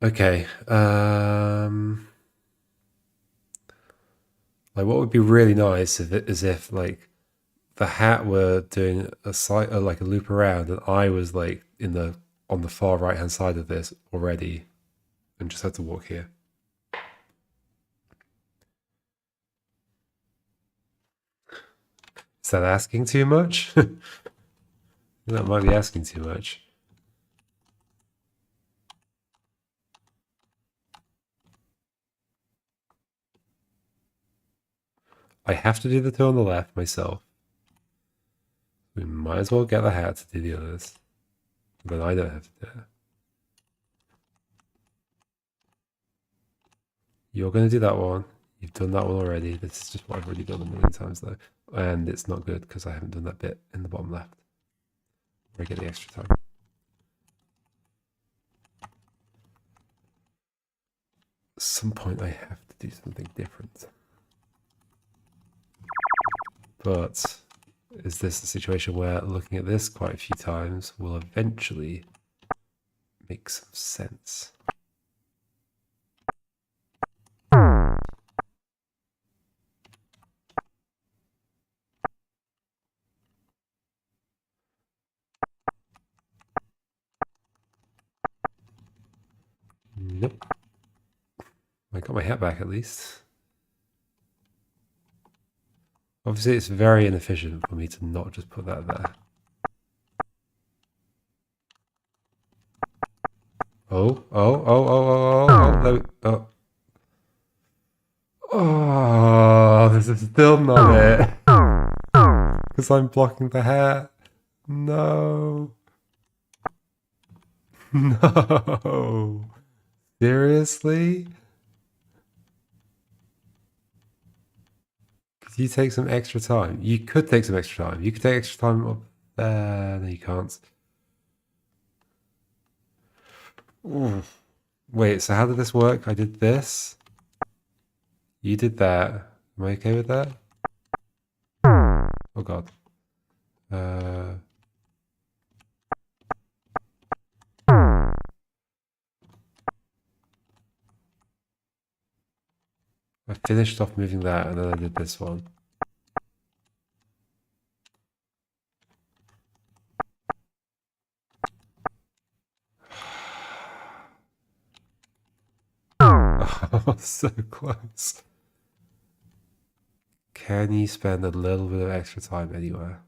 Okay. Like what would be really nice if it is if like the hat were doing a side like a loop around and I was like in the on the far right hand side of this already and just had to walk here. Is that asking too much? That might be asking too much. I have to do the two on the left myself. We might as well get the hat to do the others. But I don't have to do it. You're going to do that one. You've done that one already. This is just what I've already done a million times though. And it's not good because I haven't done that bit in the bottom left. Where I get the extra time. At some point I have to do something different. But is this a situation where looking at this quite a few times will eventually make some sense? Nope. I got my hat back at least. Obviously, it's very inefficient for me to not just put that there. Oh, this is still not it. Because I'm blocking the hat. No. No. Seriously? Could you take some extra time? You could take some extra time. You could take extra time up there. No, you can't. Ooh. Wait, so how did this work? I did this. You did that. Am I okay with that? Oh god. I finished off moving that and then I did this one. Oh, so close. Can you spend a little bit of extra time anywhere?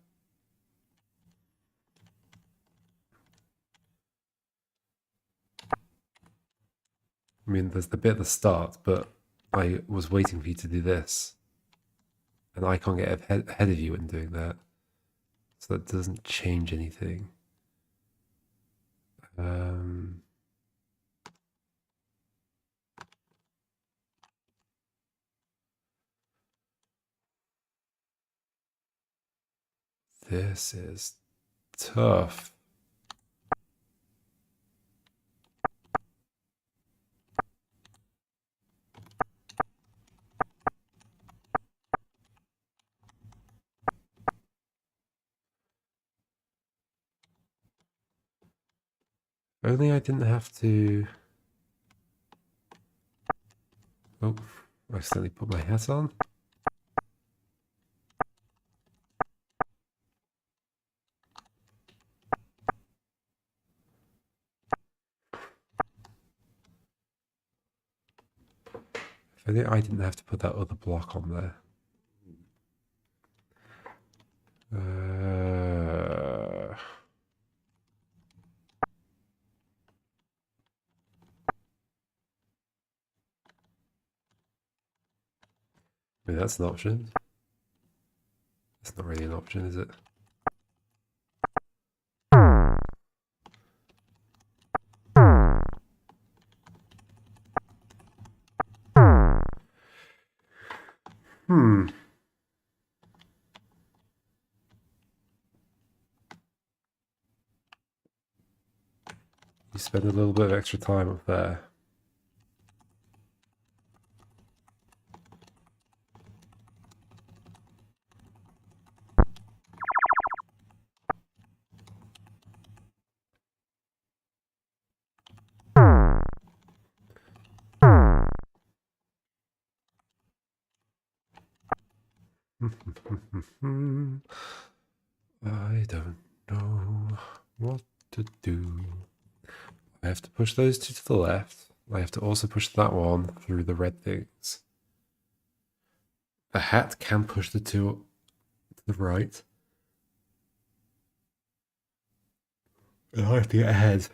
I mean, there's the bit at the start, but I was waiting for you to do this. And I can't get ahead of you in doing that. So that doesn't change anything. This is tough. If only I didn't have to... Oh, I accidentally put my hat on. If only I didn't have to put that other block on there. I mean, that's an option. That's not really an option, is it? You spend a little bit of extra time up there. I don't know what to do. I have to push those two to the left. I have to also push that one through the red things. The hat can push the two to Right. I have to get ahead.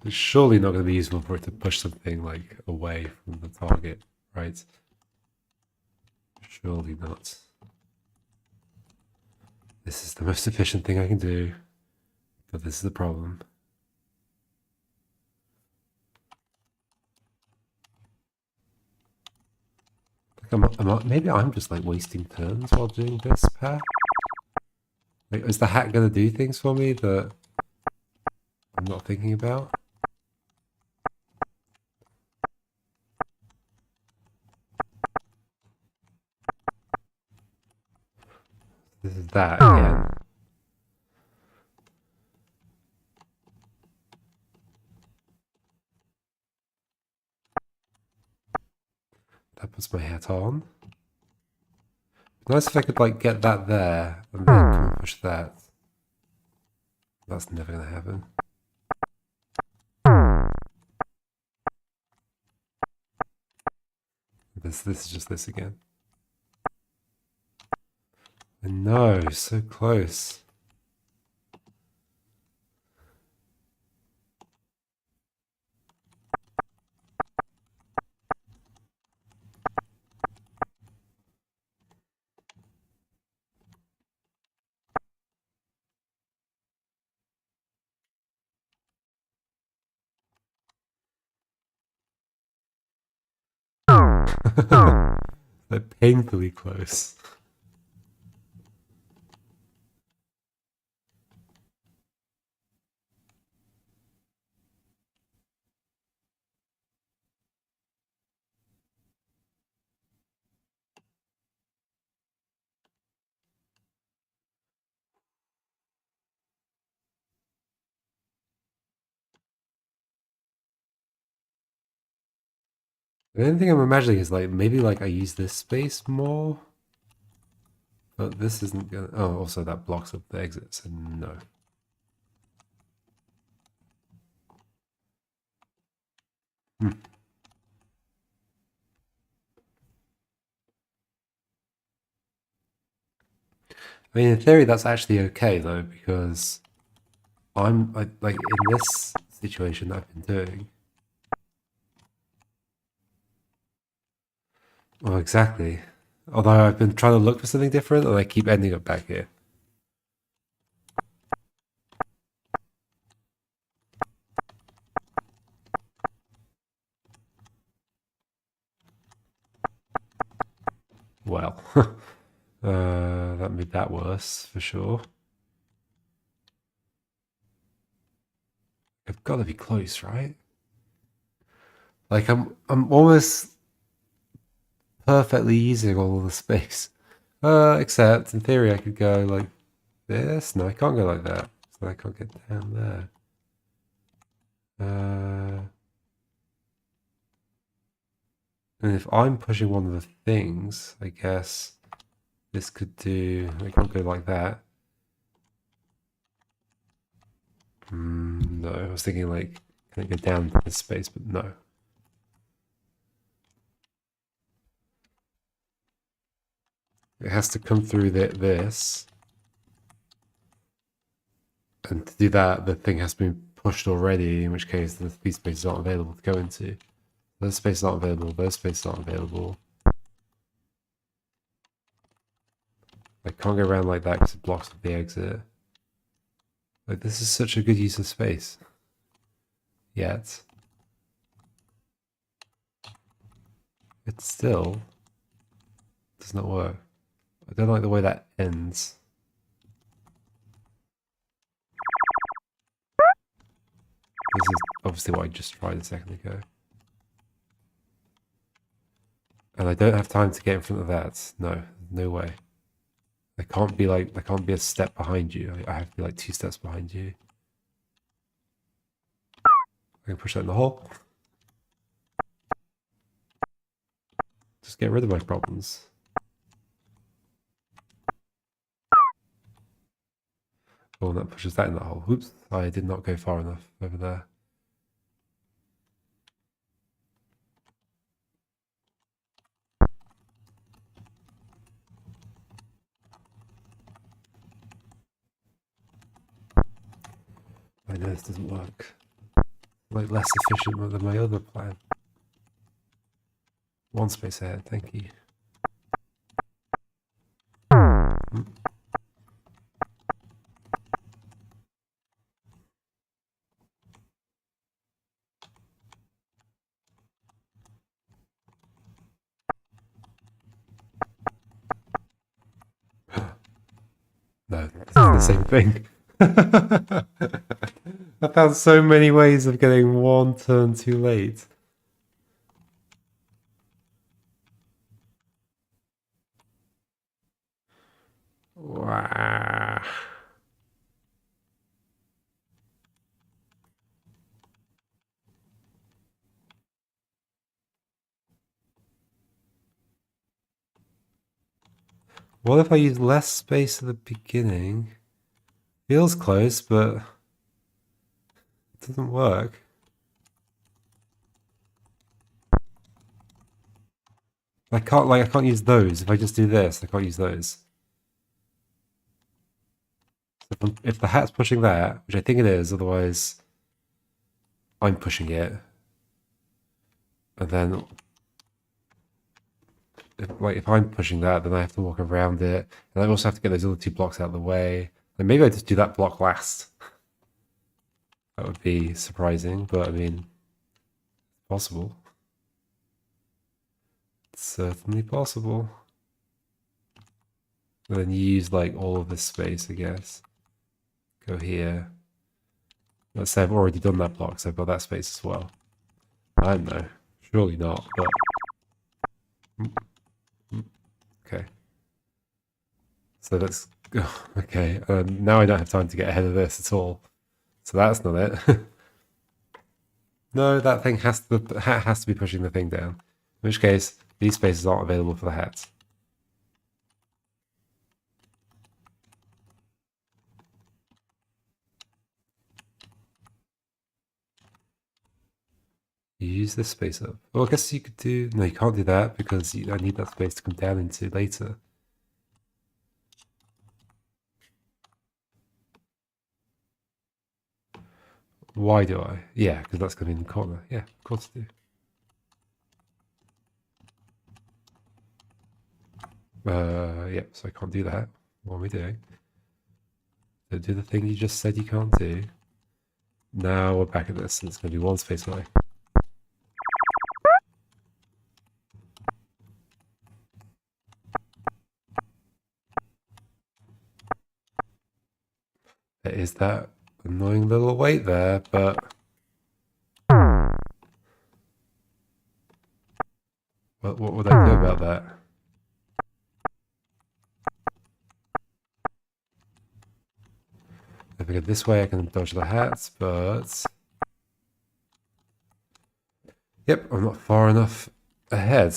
It's surely not going to be useful for it to push something like away from the target, right? Surely not. This is the most efficient thing I can do, but this is the problem. Maybe I'm just like wasting turns while doing this path. Like, is the hat going to do things for me that I'm not thinking about? This is that again. That puts my hat on. Nice if I could like get that there and then come and push that. That's never going to happen. This is just this again. I know, so close. They're painfully close. The only thing I'm imagining is like maybe like I use this space more, but this isn't gonna. Oh, also that blocks up the exit, so no. Hmm. I mean, in theory, that's actually okay though, because I'm like in this situation that I've been doing. Well, exactly. Although I've been trying to look for something different, and I keep ending up back here. Well, that made that worse for sure. I've got to be close, right? Like I'm almost perfectly using all of the space. Except in theory I could go like this. No, I can't go like that. So I can't get down there. And if I'm pushing one of the things, I guess this could do. I can't go like that. No, I was thinking like, can I go down this space? But no. It has to come through this. And to do that, the thing has been pushed already, in which case these spaces aren't available to go into. Those spaces aren't available, those spaces aren't available. I can't go around like that because it blocks up the exit. Like, this is such a good use of space. Yet. It still does not work. I don't like the way that ends. This is obviously what I just tried a second ago. And I don't have time to get in front of that. No, no way. I can't be a step behind you. I have to be like 2 steps behind you. I can push that in the hole. Just get rid of my problems. Oh, that pushes that in that hole. Oops, I did not go far enough over there. I know this doesn't work. Like less efficient than my other plan. One space ahead, thank you. No, it's the same thing. I found so many ways of getting one turn too late. Wow. What if I use less space at the beginning? Feels close, but it doesn't work. I can't use those. If I just do this, I can't use those. So if the hat's pushing that, which I think it is, otherwise I'm pushing it. And then if I'm pushing that, then I have to walk around it. And I also have to get those other two blocks out of the way. And maybe I just do that block last. That would be surprising, but I mean, possible. It's certainly possible. And then you use like all of this space, I guess. Go here. Let's say I've already done that block, so I've got that space as well. I don't know. Surely not, but... Okay. So let's go. Okay, now I don't have time to get ahead of this at all. So that's not it. No, that thing has to, the hat has to be pushing the thing down. In which case, these spaces aren't available for the hats. You use this space up. Well, I guess you could do... No, you can't do that because I need that space to come down into later. Why do I? Yeah, because that's going to be in the corner. Yeah, of course I do. Yep, so I can't do that. What am I doing? Don't do the thing you just said you can't do. Now we're back at this, and it's going to be one space away. There is that annoying little wait there, but... What would I do about that? If I go this way, I can dodge the hats, but... Yep, I'm not far enough ahead.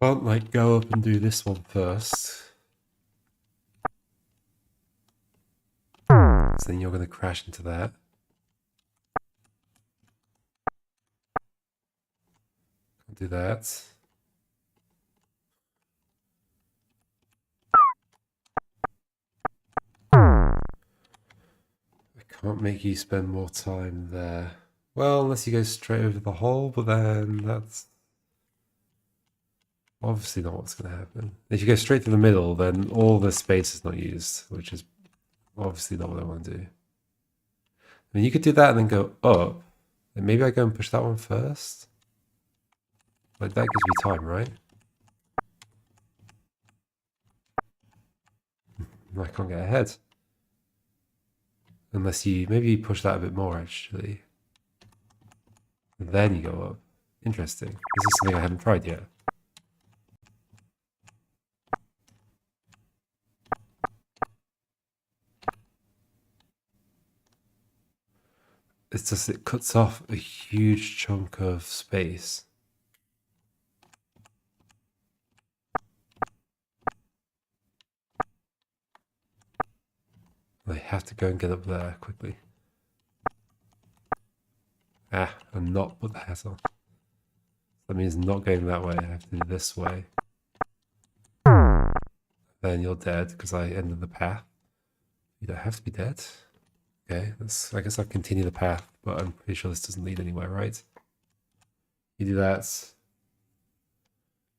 Can't like go up and do this one first. So then you're going to crash into that. Can't do that. I can't make you spend more time there. Well, unless you go straight over the hole, but then that's obviously not what's going to happen. If you go straight to the middle, then all the space is not used, which is obviously not what I want to do. I mean, you could do that and then go up. And maybe I go and push that one first. Like, that gives me time, right? I can't get ahead. Unless you... Maybe you push that a bit more, actually. And then you go up. Interesting. This is something I haven't tried yet. It's just it cuts off a huge chunk of space. I have to go and get up there quickly. And not put the hat on. That means not going that way. I have to do this way. Then you're dead because I ended the path. You don't have to be dead. Okay, I guess I'll continue the path, but I'm pretty sure this doesn't lead anywhere, right? You do that.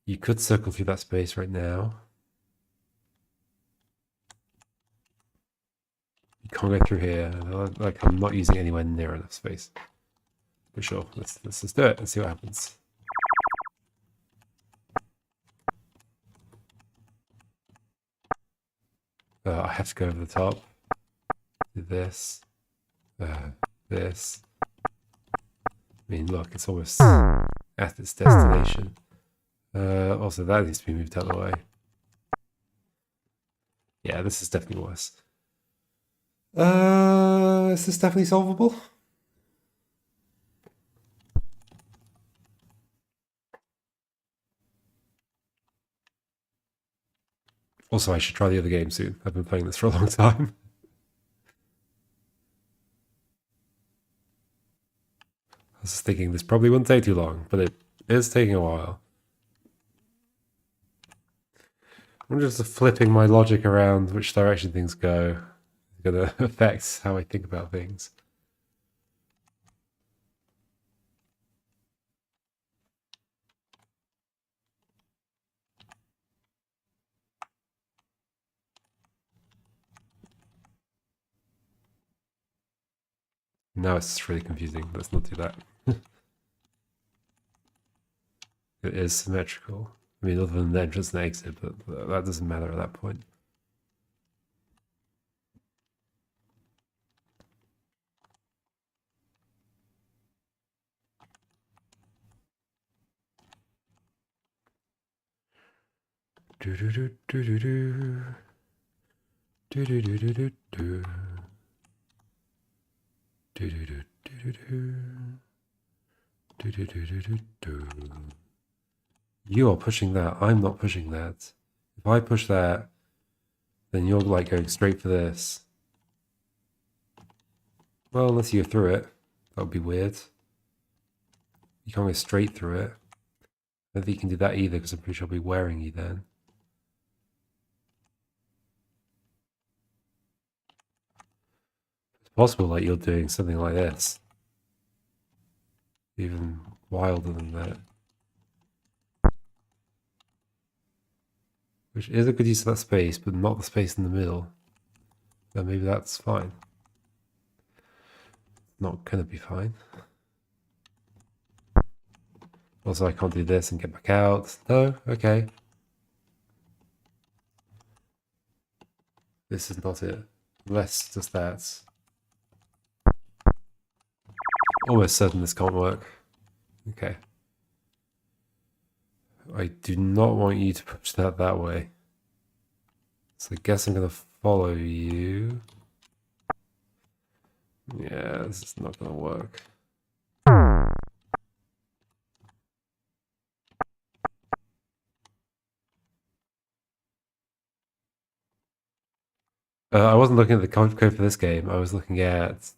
You could circle through that space right now. You can't go through here. Like, I'm not using anywhere near enough space. For sure. Let's just do it and see what happens. I have to go over the top. Do this. This. I mean, look, it's almost at its destination. Also, that needs to be moved out of the way. Yeah, this is definitely worse. Is this definitely solvable? Also, I should try the other game soon. I've been playing this for a long time. I was thinking this probably wouldn't take too long, but it is taking a while. I'm just flipping my logic around which direction things go. It's going to affect how I think about things. Now it's just really confusing. Let's not do that. It is symmetrical. I mean, other than the entrance and exit, but that doesn't matter at that point. Do do do do do do. Do do do do do do. Do do do do do do. Do do do do do do. You are pushing that. I'm not pushing that. If I push that, then you're like going straight for this. Well, unless you go through it. That would be weird. You can't go straight through it. I don't think you can do that either because I'm pretty sure I'll be wearing you then. It's possible like you're doing something like this. Even wilder than that. Which is a good use of that space, but not the space in the middle. Then maybe that's fine. Not gonna be fine. Also, I can't do this and get back out. No, okay. This is not it. Unless just that. Almost certain this can't work. Okay. I do not want you to push that way. So I guess I'm going to follow you. Yeah, this is not going to work. I wasn't looking at the code for this game. I was looking at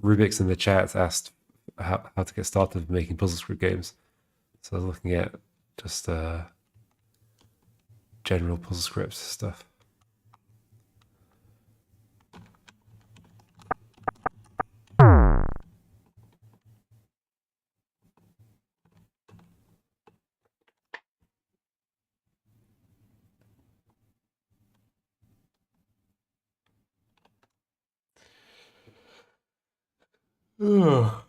Rubik's in the chat asked how to get started with making puzzle script games. So I was looking at just general puzzle scripts stuff. Ugh.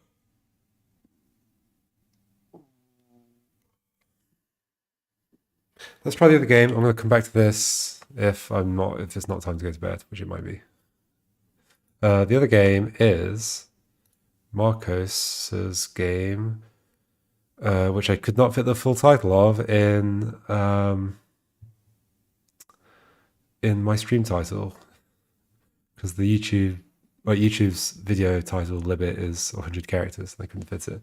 Let's try the other game. I'm going to come back to this if it's not time to go to bed, which it might be. The other game is Marcos's game, which I could not fit the full title of in my stream title because the YouTube Like YouTube's video title limit is 100 characters, and I couldn't fit it.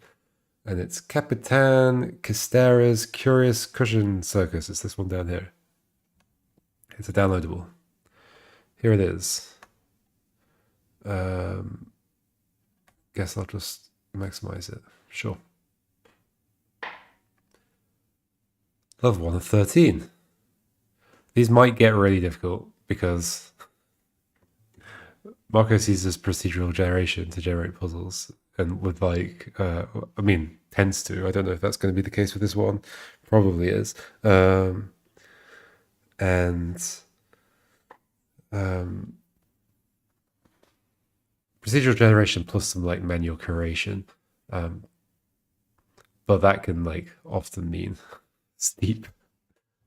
And it's Capitan Castera's Curious Cushion Circus. It's this one down here. It's a downloadable. Here it is. Guess I'll just maximize it. Sure. Level 1 of 13. These might get really difficult because Marco uses procedural generation to generate puzzles, and with like, I mean, tends to. I don't know if that's going to be the case with this one. Probably is. Procedural generation plus some like manual curation, but that can like often mean steep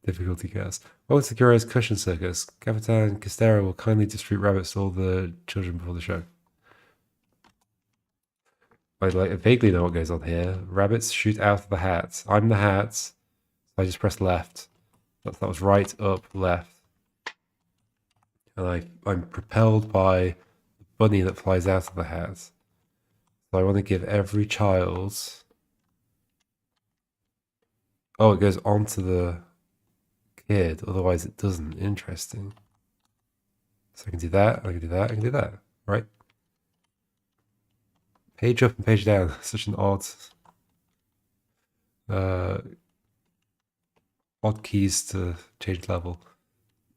difficulty curves. What's the Curious Cushion Circus? Capitan Castera will kindly distribute rabbits to all the children before the show. I vaguely know what goes on here. Rabbits shoot out of the hat. I'm the hat. So I just press left. That was right, up, left. And I'm propelled by the bunny that flies out of the hat. So I want to give every child... Oh, it goes onto the kid, otherwise it doesn't. Interesting. So I can do that, I can do that, I can do that, right? Page up and page down. Such an odd keys to change level.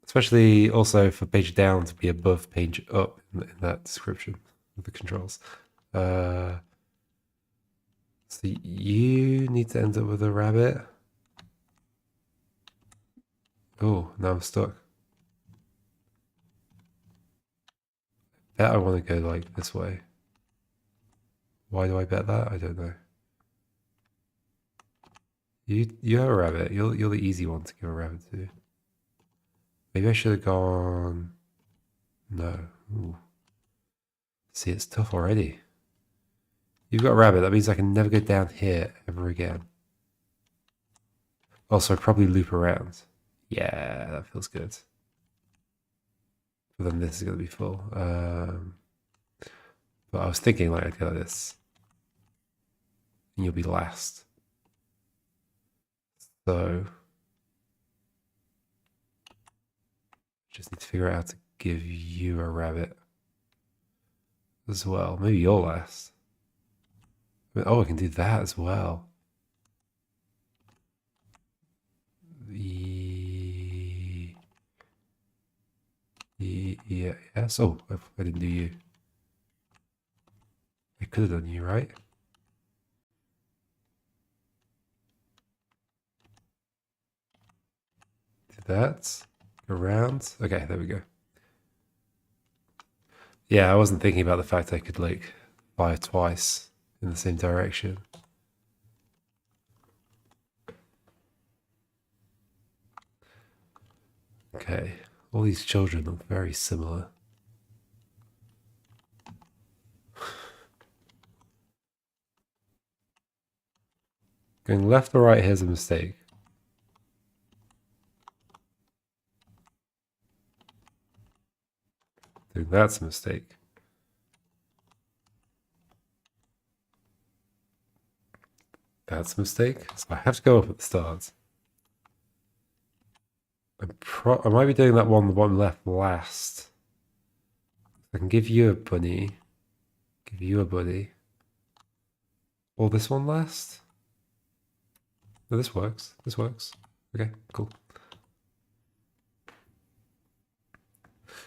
Especially also for page down to be above page up in that description of the controls. So you need to end up with a rabbit. Oh, now I'm stuck. I bet I want to go like this way. Why do I bet that? I don't know. You have a rabbit. You're the easy one to give a rabbit to. Maybe I should have gone... No. Ooh. See, it's tough already. You've got a rabbit. That means I can never go down here ever again. Also, I probably loop around. Yeah, that feels good. But then this is going to be full. But I was thinking like I'd go like this. And you'll be last. So... just need to figure out how to give you a rabbit as well. Maybe you're last. Oh, I can do that as well. Yes. Oh, I didn't do you. I could have done you, right? Do that. Around. Okay, there we go. Yeah, I wasn't thinking about the fact I could like fire twice in the same direction. Okay, all these children look very similar. Going left or right, here's a mistake. I think that's a mistake. That's a mistake. So I have to go up at the start. I might be doing that one, the bottom left, last. I can give you a bunny. Give you a bunny. Or this one last? No, this works. This works. Okay, cool.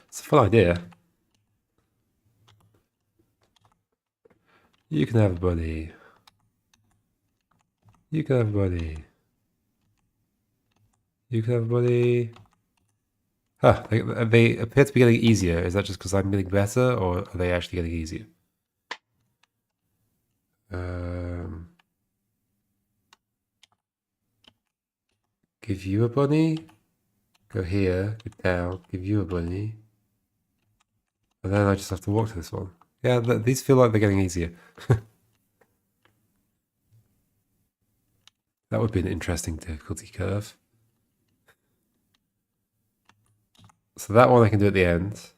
It's a fun idea. You can have a bunny. You can have a bunny. You can have a bunny. Huh, they appear to be getting easier. Is that just because I'm getting better, or are they actually getting easier? Give you a bunny. Go here, go down, give you a bunny. And then I just have to walk to this one. Yeah, these feel like they're getting easier. That would be an interesting difficulty curve. So that one I can do at the end.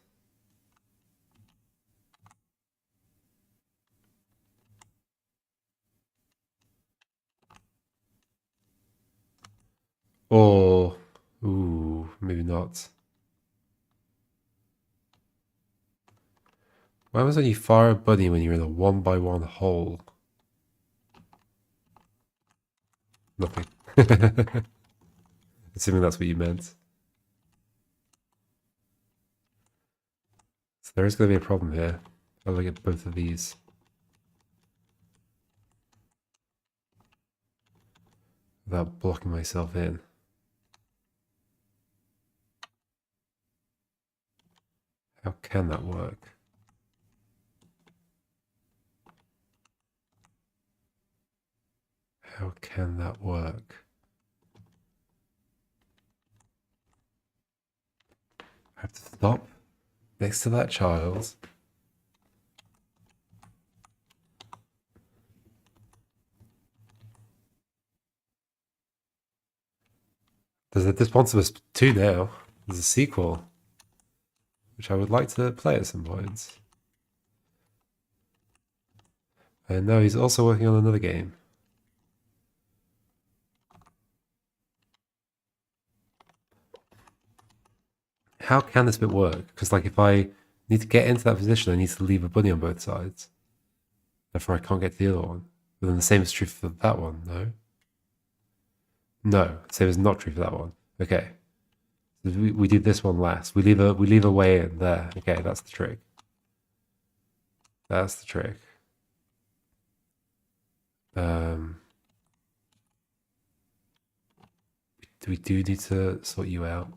Or, ooh, maybe not. Why was it you fire a bunny when you're in a 1x1 hole? Nothing. Assuming that's what you meant. So there is going to be a problem here. How do I get both of these? Without blocking myself in. How can that work? How can that work? I have to stop next to that child. There's a Desponsimus 2 now. There's a sequel, which I would like to play at some point. And now he's also working on another game. How can this bit work? Because like if I need to get into that position, I need to leave a bunny on both sides. Therefore I can't get to the other one. But then the same is true for that one, no? No, same is not true for that one. Okay. So we do this one last. We leave a way in there. Okay, that's the trick. That's the trick. We do need to sort you out.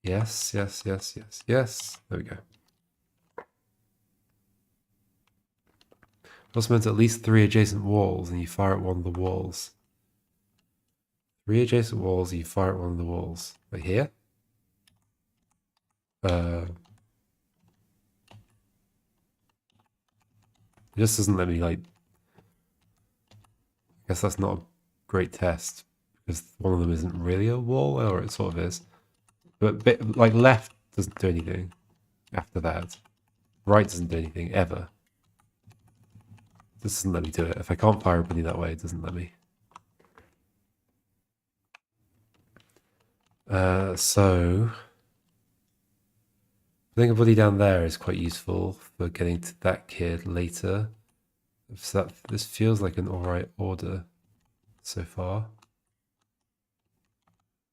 Yes, yes, yes, yes, yes. There we go. Also meant at least 3 adjacent walls, and you fire at one of the walls. 3 adjacent walls, and you fire at one of the walls. Right here? It just doesn't let me, like... I guess that's not a great test, because one of them isn't really a wall, or it sort of is. But like, left doesn't do anything after that. Right doesn't do anything, ever. This doesn't let me do it. If I can't fire a bunny that way, it doesn't let me. So... putting a bunny down there is quite useful for getting to that kid later. So this feels like an alright order so far.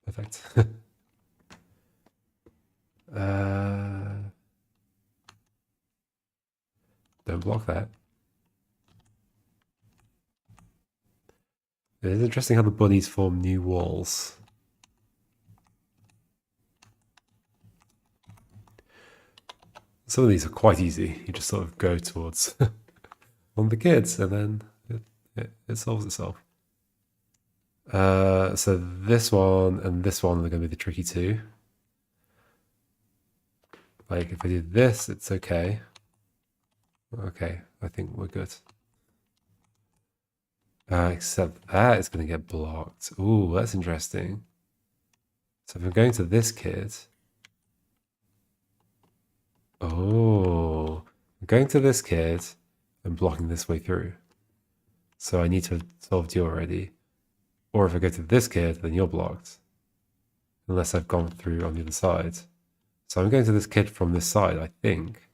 Perfect. Don't block that. It is interesting how the bunnies form new walls. Some of these are quite easy. You just sort of go towards one of the kids and then it solves itself. So this one and this one are going to be the tricky two. Like if I do this, it's okay. Okay, I think we're good. Except that is going to get blocked. Ooh, that's interesting. So if I'm going to this kid... Oh, I'm going to this kid and blocking this way through. So I need to have solved you already. Or if I go to this kid, then you're blocked. Unless I've gone through on the other side. So I'm going to this kid from this side, I think.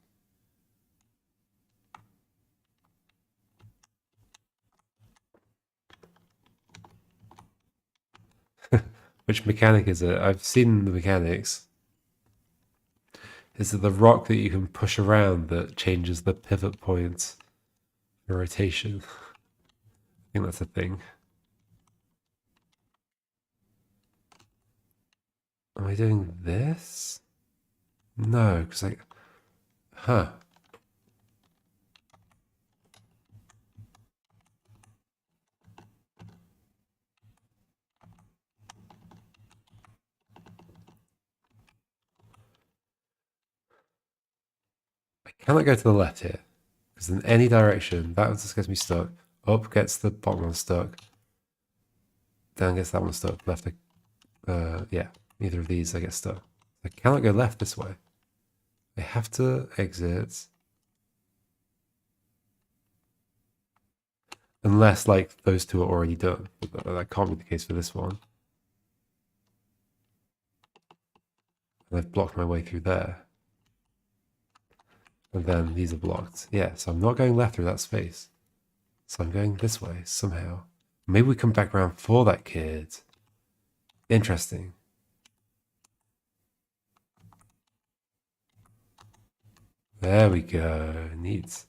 Which mechanic is it? I've seen the mechanics. Is it the rock that you can push around that changes the pivot point for rotation? I think that's a thing. Am I doing this? No, because I... Huh. I cannot go to the left here. Because in any direction, that just gets me stuck. Up gets the bottom one stuck. Down gets that one stuck. Left, yeah. Neither of these I get stuck. I cannot go left this way. I have to exit Unless, like, those two are already done. But that can't be the case for this one. And I've blocked my way through there. And then these are blocked. Yeah, so I'm not going left through that space. So I'm going this way, somehow. Maybe we come back around for that kid. Interesting. There we go. Neat.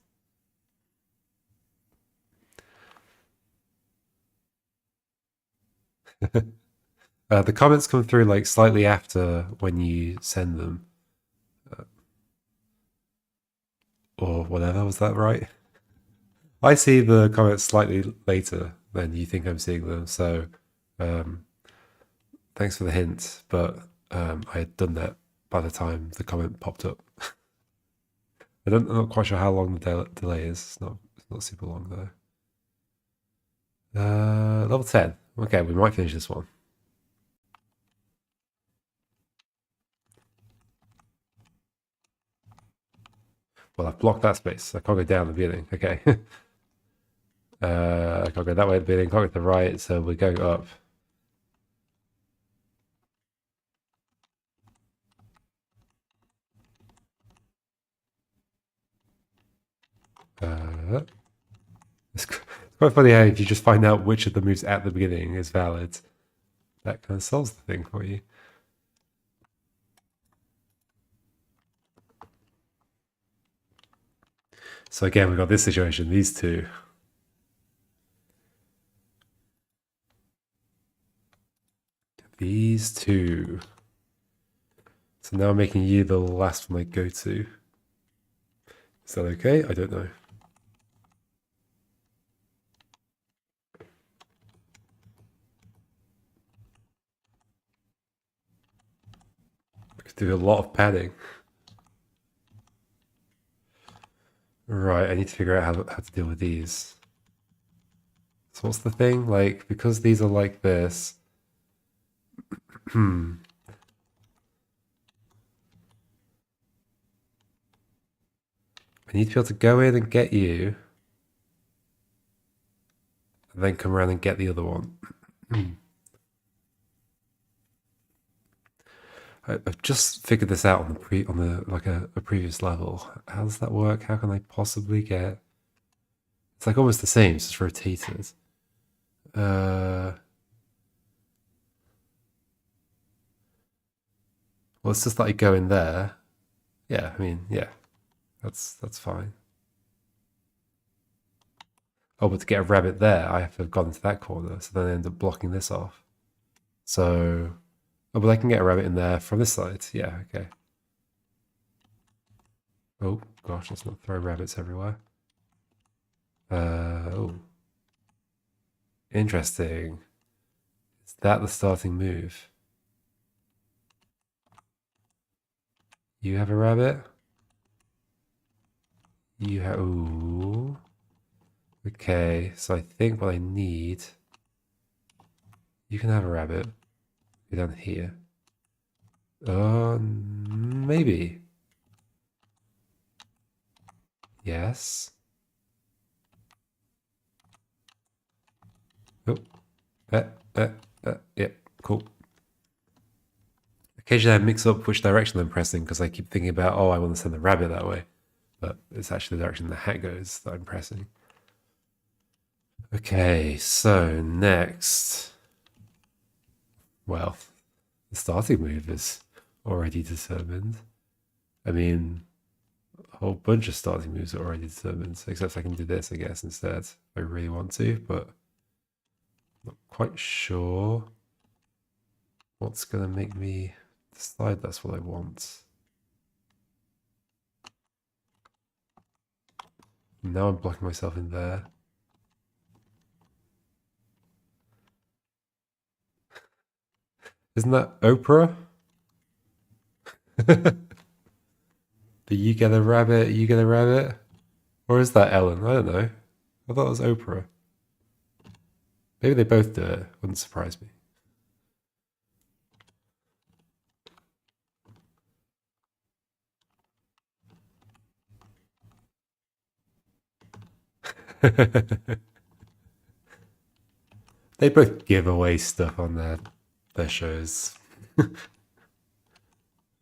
The comments come through like slightly after when you send them. Or whatever, was that right? I see the comments slightly later than you think I'm seeing them, so um, thanks for the hint, but I had done that by the time the comment popped up. I'm not quite sure how long the delay is. It's not super long though. Level 10. Okay, we might finish this one. Well, I've blocked that space. I can't go down the beginning. Okay. I can't go that way at the beginning, can't go to the right, so we're going up. It's quite funny how if you just find out which of the moves at the beginning is valid, that kind of solves the thing for you. So again, we've got this situation, these two. These two. So now I'm making you the last one I go to. Is that okay? I don't know. I could do a lot of padding. Right, I need to figure out how to deal with these. So what's the thing? Like, because these are like this. I need to be able to go in and get you. And then come around and get the other one. I've just figured this out on a previous level. How does that work? How can I possibly get? It's like almost the same, it's just rotated. Well, it's just like go in there. Yeah, I mean, yeah, that's fine. Oh, but to get a rabbit there, I have to have gone into that corner, so then I end up blocking this off. So, oh, but I can get a rabbit in there from this side. Yeah, okay. Oh gosh, let's not throw rabbits everywhere. Oh, interesting. Is that the starting move? You have a rabbit? You have... Ooh. Okay, so I think what I need... You can have a rabbit. Go down here. Maybe. Yes. Oh. Yeah, cool. Occasionally I mix up which direction I'm pressing because I keep thinking about, oh, I want to send the rabbit that way. But it's actually the direction the hat goes that I'm pressing. Okay, so next. Well, the starting move is already determined. I mean, a whole bunch of starting moves are already determined, except I can do this, I guess, instead. If I really want to, but not quite sure what's going to make me decide that's what I want. Now I'm blocking myself in there. Isn't that Oprah? Do you get a rabbit? You get a rabbit? Or is that Ellen? I don't know. I thought it was Oprah. Maybe they both do it. Wouldn't surprise me. They both give away stuff on their shows.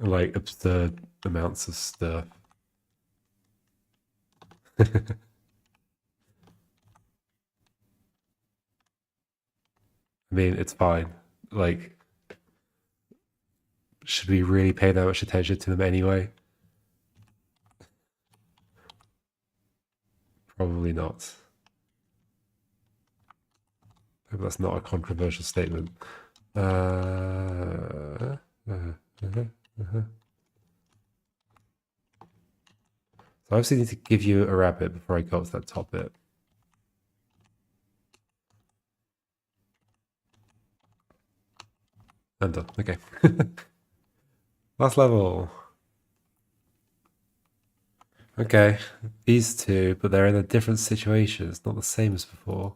Like absurd amounts of stuff. I mean, it's fine. Like, should we really pay that much attention to them anyway? Probably not. Hope that's not a controversial statement. Uh, uh, uh, uh. So I obviously need to give you a rabbit before I go up to that top bit. I'm done. Okay. Last level. Okay, these two, but they're in a different situation. It's not the same as before.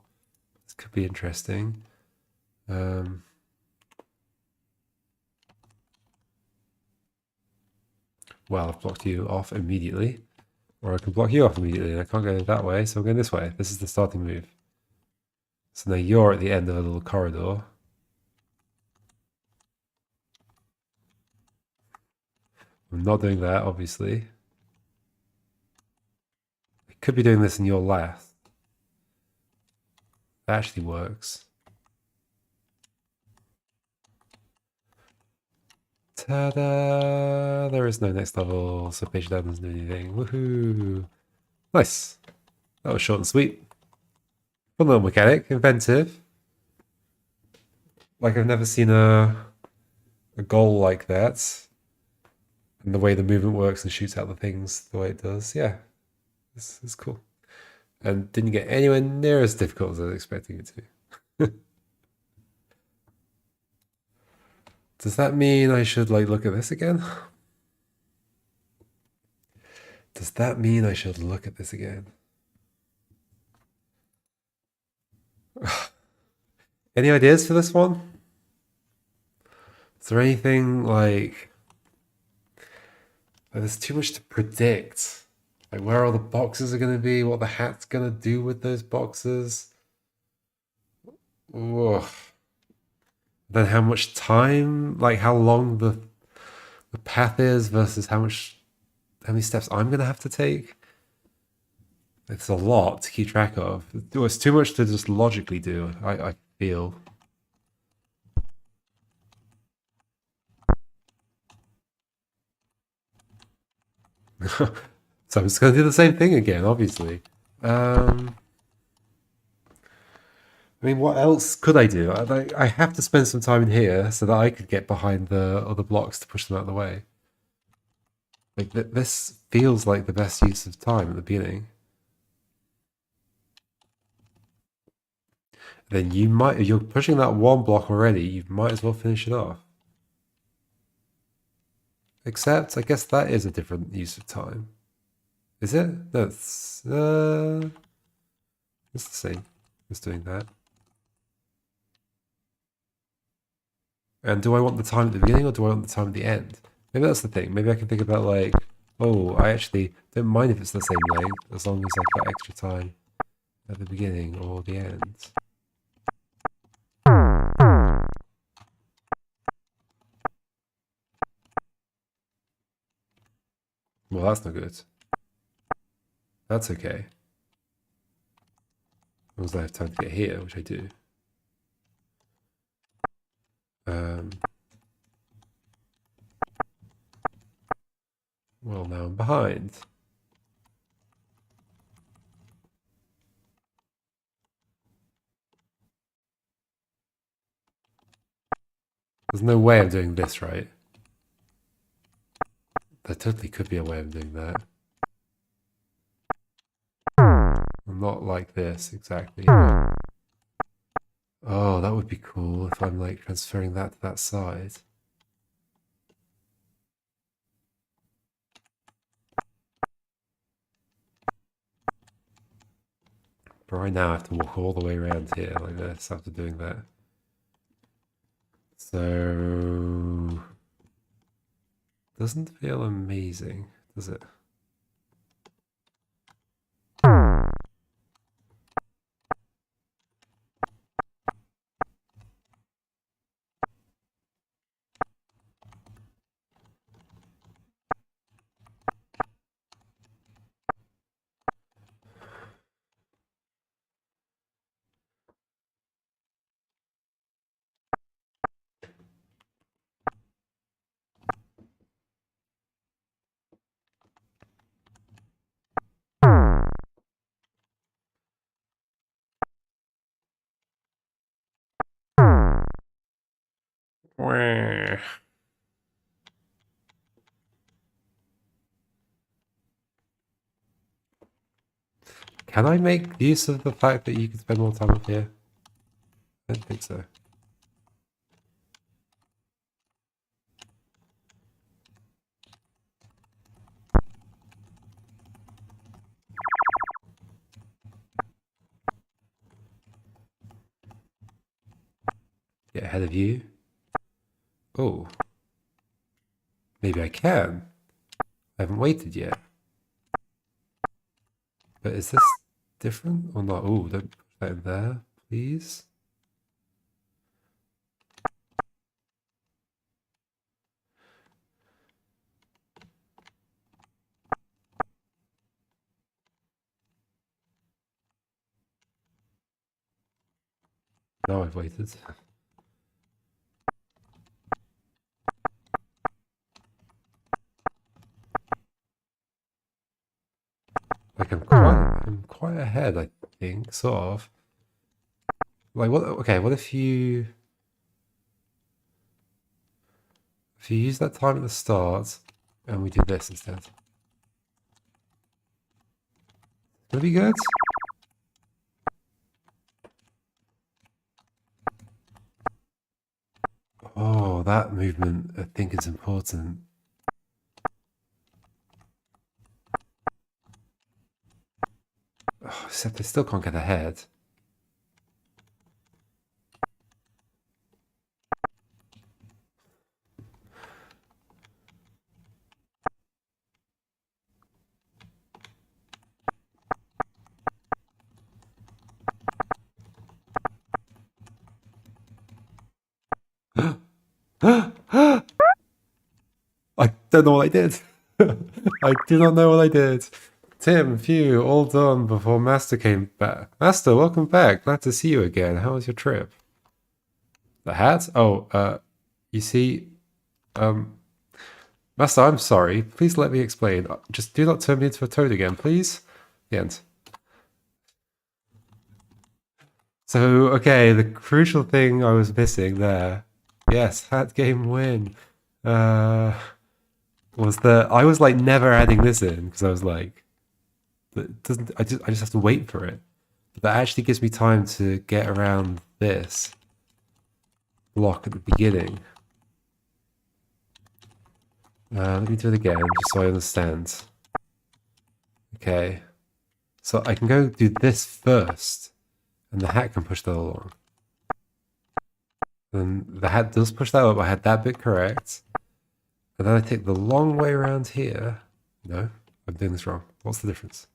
This could be interesting. Well, I've blocked you off immediately. Or I can block you off immediately. I can't go that way, so I'm going this way. This is the starting move. So now you're at the end of a little corridor. I'm not doing that, obviously. I could be doing this in your last. That actually works. Ta-da! There is no next level, so page down doesn't do anything. Woohoo! Nice. That was short and sweet. Fun little mechanic, inventive. Like I've never seen a goal like that. And the way the movement works and shoots out the things the way it does. Yeah. This is cool. And didn't get anywhere near as difficult as I was expecting it to. Does that mean I should like look at this again? Does that mean I should look at this again? Any ideas for this one? Is there anything like... There's too much to predict. Like where all the boxes are going to be, what the hat's going to do with those boxes. Ugh. Then how much time, like how long the path is versus how many steps I'm going to have to take. It's a lot to keep track of. It's too much to just logically do, I feel. So I'm just going to do the same thing again, obviously. I mean, what else could I do? I have to spend some time in here so that I could get behind the other blocks to push them out of the way. Like, this feels like the best use of time at the beginning. Then you're pushing that one block already, you might as well finish it off. Except, I guess that is a different use of time. Is it? That's it's the same. It's doing that. And do I want the time at the beginning or do I want the time at the end? Maybe that's the thing. Maybe I can think about like, oh, I actually don't mind if it's the same length as long as I've got extra time at the beginning or the end. Well, that's not good. That's okay. As long as I have time to get here, which I do. Well, now I'm behind. There's no way I'm doing this, right? There totally could be a way of doing that. Not like this, exactly. Oh, that would be cool if I'm like transferring that to that side. But right now I have to walk all the way around here like this after doing that. So... Doesn't feel amazing, does it? Can I make use of the fact that you can spend more time up here? I don't think so. Get ahead of you. Oh. Maybe I can. I haven't waited yet. But is this different or not? Oh, don't put that in there, please. Now I've waited. Like I'm quite ahead, I think, sort of. Like what? Okay, what if you use that time at the start and we do this instead? Gonna be good. Oh, that movement I think is important. Oh, except I still can't get ahead. I don't know what I did. I do not know what I did. Tim, phew, all done before Master came back. Master, welcome back. Glad to see you again. How was your trip? The hat? Oh, you see, Master, I'm sorry. Please let me explain. Just do not turn me into a toad again, please. The end. So, okay, the crucial thing I was missing there. Yes, hat game win. Was that I was like never adding this in because I was like, it doesn't. I just have to wait for it. But that actually gives me time to get around this block at the beginning. Let me do it again just so I understand. Okay, so I can go do this first, and the hat can push that along. Then the hat does push that up. I had that bit correct. And then I take the long way around here. No, I'm doing this wrong. What's the difference?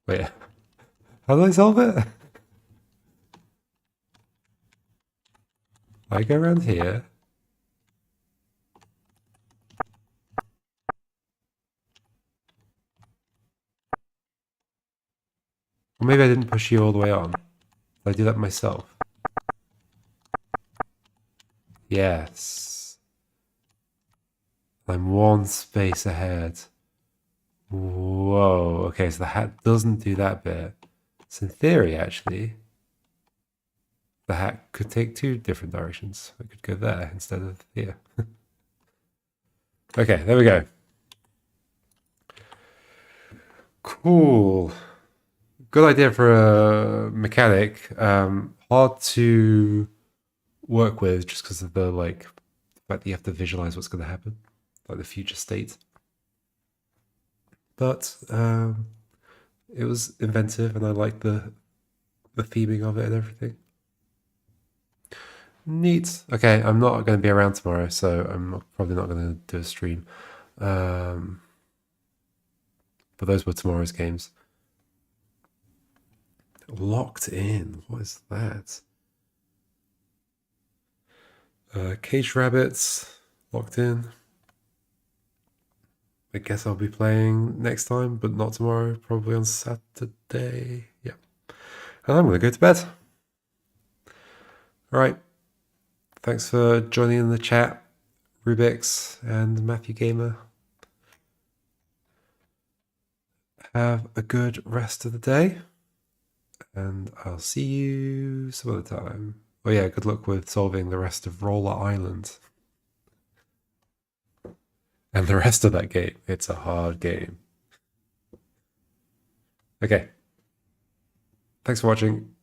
Wait, how do I solve it? I go around here. Or maybe I didn't push you all the way on. Did I do that myself? Yes. I'm one space ahead. Whoa. Okay, so the hat doesn't do that bit. So in theory, actually, the hat could take two different directions. I could go there instead of here. Okay, there we go. Cool. Good idea for a mechanic. Hard to work with just because of the fact that you have to visualize what's going to happen, like the future state. But it was inventive, and I like the theming of it and everything. Neat. Okay, I'm not going to be around tomorrow, so I'm probably not going to do a stream. But those were tomorrow's games. Locked in. What is that? Caged rabbits. Locked in. I guess I'll be playing next time, but not tomorrow. Probably on Saturday. Yeah. And I'm going to go to bed. All right. Thanks for joining in the chat, Rubix and Matthew Gamer. have a good rest of the day, and I'll see you some other time. Oh yeah, good luck with solving the rest of Roller Island. And the rest of that game. It's a hard game. Okay. Thanks for watching.